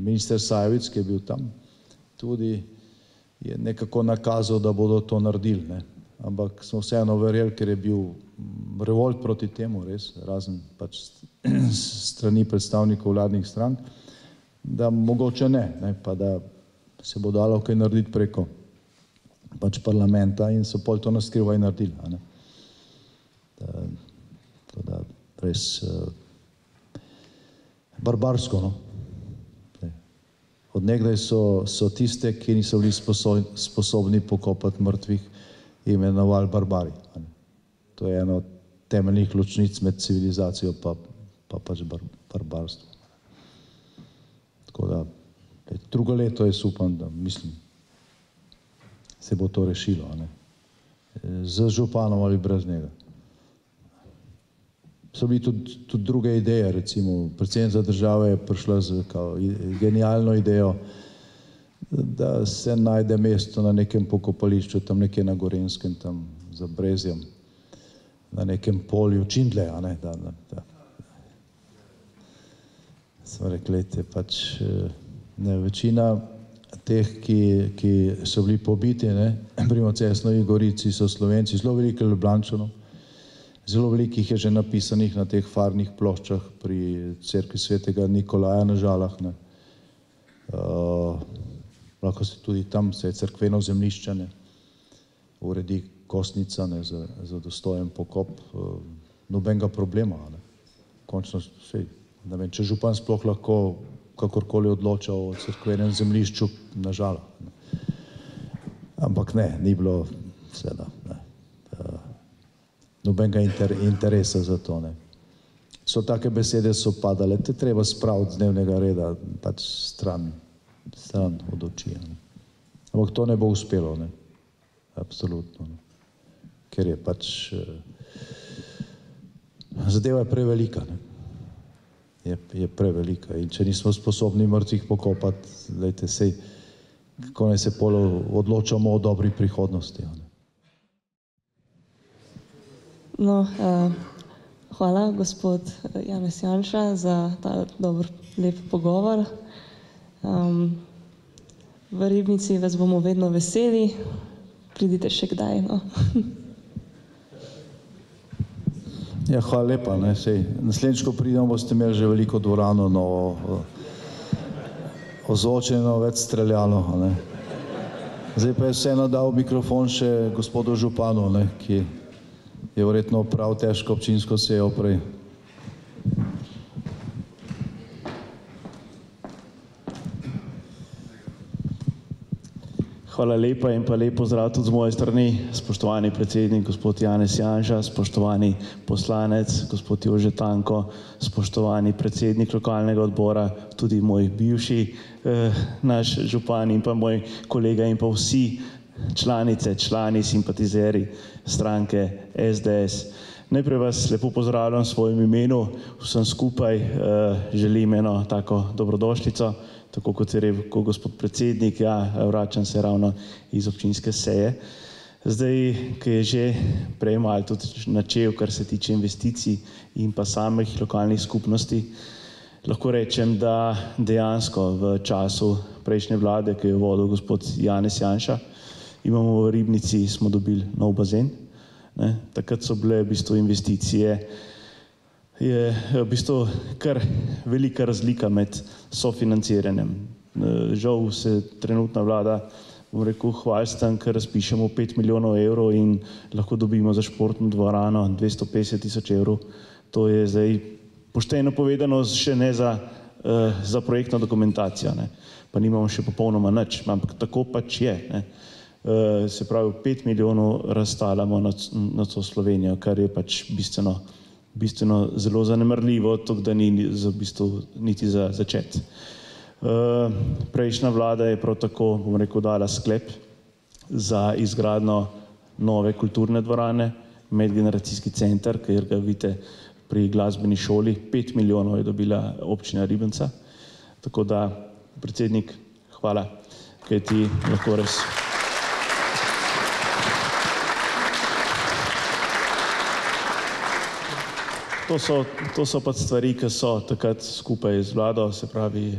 minister Sajovic, ki je bil tam, tudi je nekako nakazal, da bodo to naredili, ne. Ampak smo vseeno verjeli, ker je bil revolt proti temu, res, razen pač strani predstavnikov vladnih strank, da mogoče ne, pa da se bo dalo kaj narediti preko pač parlamenta in so pol to naskrivaj naredili, a ne. Tako da res barbarsko. No? Od nekdaj so tiste, ki niso bili sposobni pokopati mrtvih, imenovali barbari. To je ena od temeljnih ločnic med civilizacijo pa pač barbarstvo. Tako da, drugo leto jaz upam, da mislim, se bo to rešilo, ne? Z županom ali brez njega. So bili tudi druge ideje, recimo, predsednica države je prišla z genialno idejo, da se najde mesto na nekem pokopališču, tam nekje na Gorenjskem, tam za Brezjem, na nekem polju Čindleja, ne, Smo rekli, pač, ne, večina teh, ki so bili pobiti, ne, primo Cesnovi Gorici, so Slovenci, zelo veliko Ljubljančanov, zelo veliko jih je že napisanih na teh farnih ploščah pri cerkvi svetega Nikolaja na Žalah, ne. Lahko se tudi tam, se je cerkveno zemljišče, ne, uredi kostnica, ne, za dostojen pokop, nobenega problema, ne. Končno, ne vem, če župan sploh lahko kakorkoli odloča o cerkvenem zemljišču na Žalah. Ampak ne, ni bilo seveda, ne, nobenega interesa za to, ne. So take besede so padale, te treba spraviti z dnevnega reda, pač stran od oči, ne. Ampak to ne bo uspelo, ne. Absolutno, ne. Ker je pač zadeva je prevelika, ne. Je prevelika in če nismo sposobni mrtvih pokopati, glejte, sej, kako naj se pol odločamo o dobri prihodnosti, ne. No, hvala, gospod Janez Janša, za ta dober, lep pogovor. V Ribnici vas bomo vedno veseli, pridite še kdaj, no. Ja, hvala lepa, ne, sej, naslednjič, ko pridemo, boste imeli že veliko dvorano novo, ozvočeno, več streljalo, ne. Zdaj pa je vseeno dal mikrofon še gospodu županu, ne, ki je verjetno prav težko občinsko sejo prej. Hvala lepa in pa lep pozdrav tudi z moje strani, spoštovani predsednik, gospod Janez Janša, spoštovani poslanec, gospod Jože Tanko, spoštovani predsednik lokalnega odbora, tudi moj bivši naš župan in pa moj kolega in pa vsi članice, člani, simpatizeri stranke SDS. Najprej vas lepo pozdravljam v svojem imenu, vsem skupaj želim eno tako dobrodošlico, tako kot je rekel gospod predsednik, ja, vračam se ravno iz občinske seje. Zdaj, ki je že prej malo tudi načel, kar se tiče investicij in pa samih lokalnih skupnosti, lahko rečem, da dejansko v času prejšnje vlade, ki je vodil gospod Janez Janša, imamo v Ribnici, smo dobili nov bazen, ne. Takrat so bile v bistvu investicije, je v bistvu kar velika razlika med sofinanciranjem. Žal se trenutna vlada, bom rekel, hvali s tem, ker razpišemo 5 milijonov evrov in lahko dobimo za športno dvorano 250 tisoč evrov. To je zdaj pošteno povedano še ne za projektno dokumentacijo, ne. Pa nimamo še popolnoma nič, ampak tako pač je, ne. Se pravi, 5 milijonov razstavljamo na to Slovenijo, kar je pač bistveno zelo zanemarljivo, tako da ni v bistvu niti za začeti. Prejšnja vlada je prav tako, bom rekel, dala sklep za izgradnjo nove kulturne dvorane, medgeneracijski center, kjer ga vidite pri glasbeni šoli, 5 milijonov je dobila občina Ribnica. Tako da, predsednik, hvala, kaj ti lahko res. To so pač stvari, ki so takrat skupaj z vlado, se pravi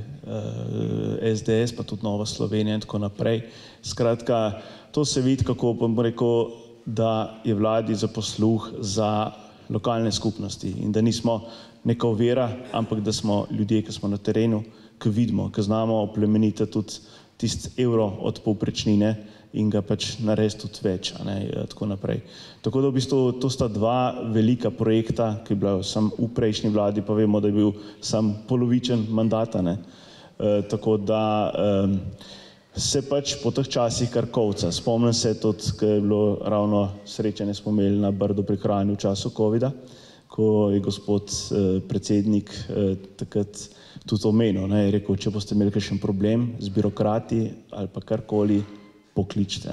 SDS, pa tudi Nova Slovenija in tako naprej. Skratka, to se vidi, kako bom rekel, da je vladi za posluh za lokalne skupnosti in da nismo neka ovira, ampak da smo ljudje, ki smo na terenu, ki vidimo, ki znamo oplemeniti tudi tisti evro od povprečnine in ga pač narediti tudi več, tako naprej. Tako da v bistvu to sta dva velika projekta, ki je bila sam v prejšnji vladi, pa vemo, da je bil sam polovičen mandata, tako da se pač po teh časih kar kovca. Spomnim se tudi, ko je bilo ravno srečanje smo imeli na Brdu pri Kranju v času covida, ko je gospod predsednik takrat tudi omenil, je rekel, če boste imeli kakšen problem z birokrati ali pa karkoli, pokličite.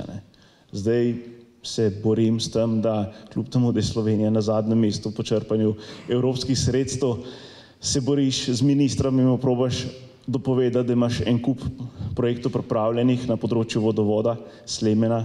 Zdaj se borim s tem, da kljub temu, da je Slovenija na zadnjem mestu po črpanju evropskih sredstev, se boriš z ministrom in mu probaš dopovedati, da imaš en kup projektov pripravljenih na področju vodovoda, Slemena,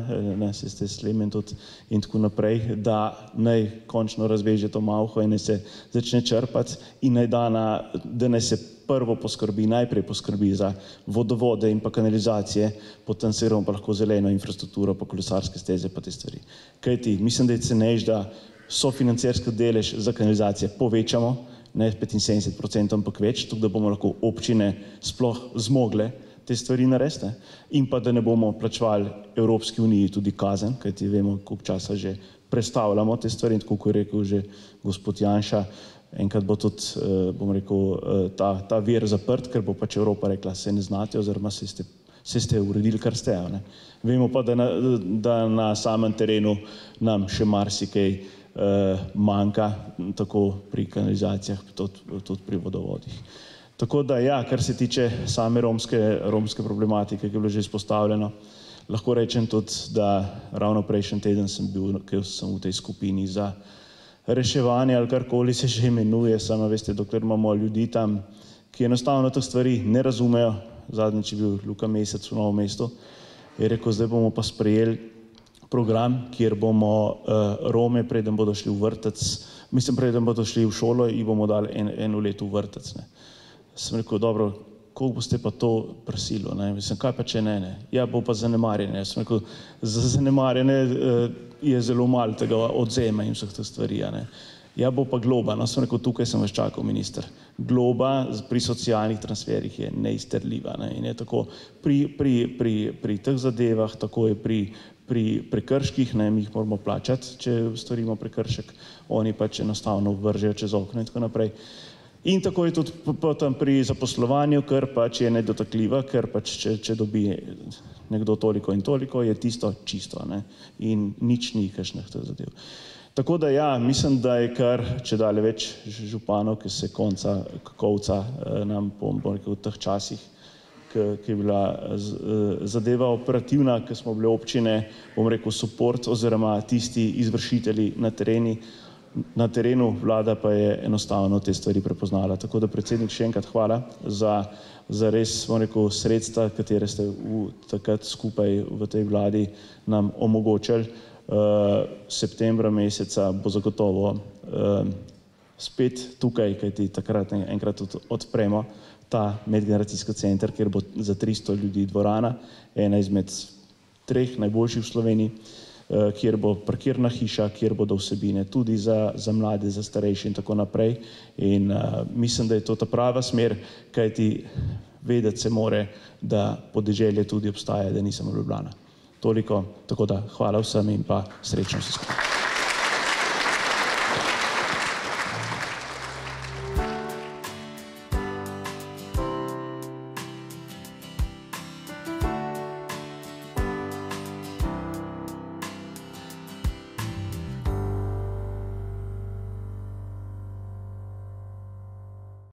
se ste Slemen tudi in tako naprej, da naj končno razveže to malho in naj se začne črpati in da naj se prvo najprej poskrbi za vodovode in pa kanalizacije, potem seveda pa lahko zeleno infrastrukturo, pa kolesarske steze, pa te stvari. Kajti, mislim, da je cenejš, da sofinancerski delež za kanalizacije povečamo, ne 75%, ampak več, tako da bomo lahko občine sploh zmogle te stvari narediti in pa da ne bomo plačevali Evropski uniji tudi kazen, kajti vemo, koliko časa že prestavljamo te stvari in tako, kot je rekel že gospod Janša, enkrat bo tudi, bom rekel, ta vir zaprt, ker bo pač Evropa rekla, se ne znate oziroma se ste uredili, kar ste. Vemo pa, da na samem terenu nam še marsikaj manjka, tako pri kanalizacijah, tudi pri vodovodih. Tako da ja, kar se tiče same romske problematike, ki je bilo že izpostavljeno, lahko rečem tudi, da ravno prejšnji teden sem bil, ker sem v tej skupini za reševanje ali karkoli se že imenuje, samo veste, dokler imamo ljudi tam, ki enostavno teh stvari ne razumejo. Zadnjič je bil Luka Mesec v Novem mestu, je rekel, zdaj bomo pa sprejeli program, kjer bomo Rome, preden bodo šli v vrtec, preden bodo šli v šolo, jih bomo dali eno leto v vrtec. Sem rekel, dobro, koliko boste pa to prisilo? Kaj pa če ne? Ja, bo pa zanemarjene. Sem rekel, za zanemarjene je zelo malo tega odzema in vseh teh stvari. Ja, bo pa globa. Sem rekel, tukaj sem vas čakal, minister. Globa pri socialnih transferih je neizterljiva. In je tako pri teh zadevah, tako je pri prekrških, mi jih moramo plačati, če storimo prekršek, oni pač enostavno vržejo čez okno in tako naprej. In tako je tudi potem pri zaposlovanju, ker pač je nedotakljiva, ker pač če dobi nekdo toliko in toliko, je tisto čisto in nič ni kakšnih teh zadev. Tako da ja, mislim, da je kar čedalje več županov, ki se kovca nam v teh časih, ki je bila zadeva operativna, ki smo bile občine, bom rekel, support oziroma tisti izvršitelji na terenu, vlada pa je enostavno te stvari prepoznala. Tako da predsednik, še enkrat hvala za res, bom rekel, sredstva, katere ste takrat skupaj v tej vladi nam omogočili. Septembra meseca bo zagotovo spet tukaj, kajti takrat enkrat odpremo ta medgeneracijski center, kjer bo za 300 ljudi dvorana, ena izmed 3 najboljših v Sloveniji, kjer bo parkirna hiša, kjer bodo vsebine tudi za mlade, za starejše in tako naprej. In mislim, da je to ta prava smer, kajti vedeti se more, da podeželje tudi obstaja, da ni samo Ljubljana. Toliko, tako da hvala vsem in pa srečno vsi skupaj.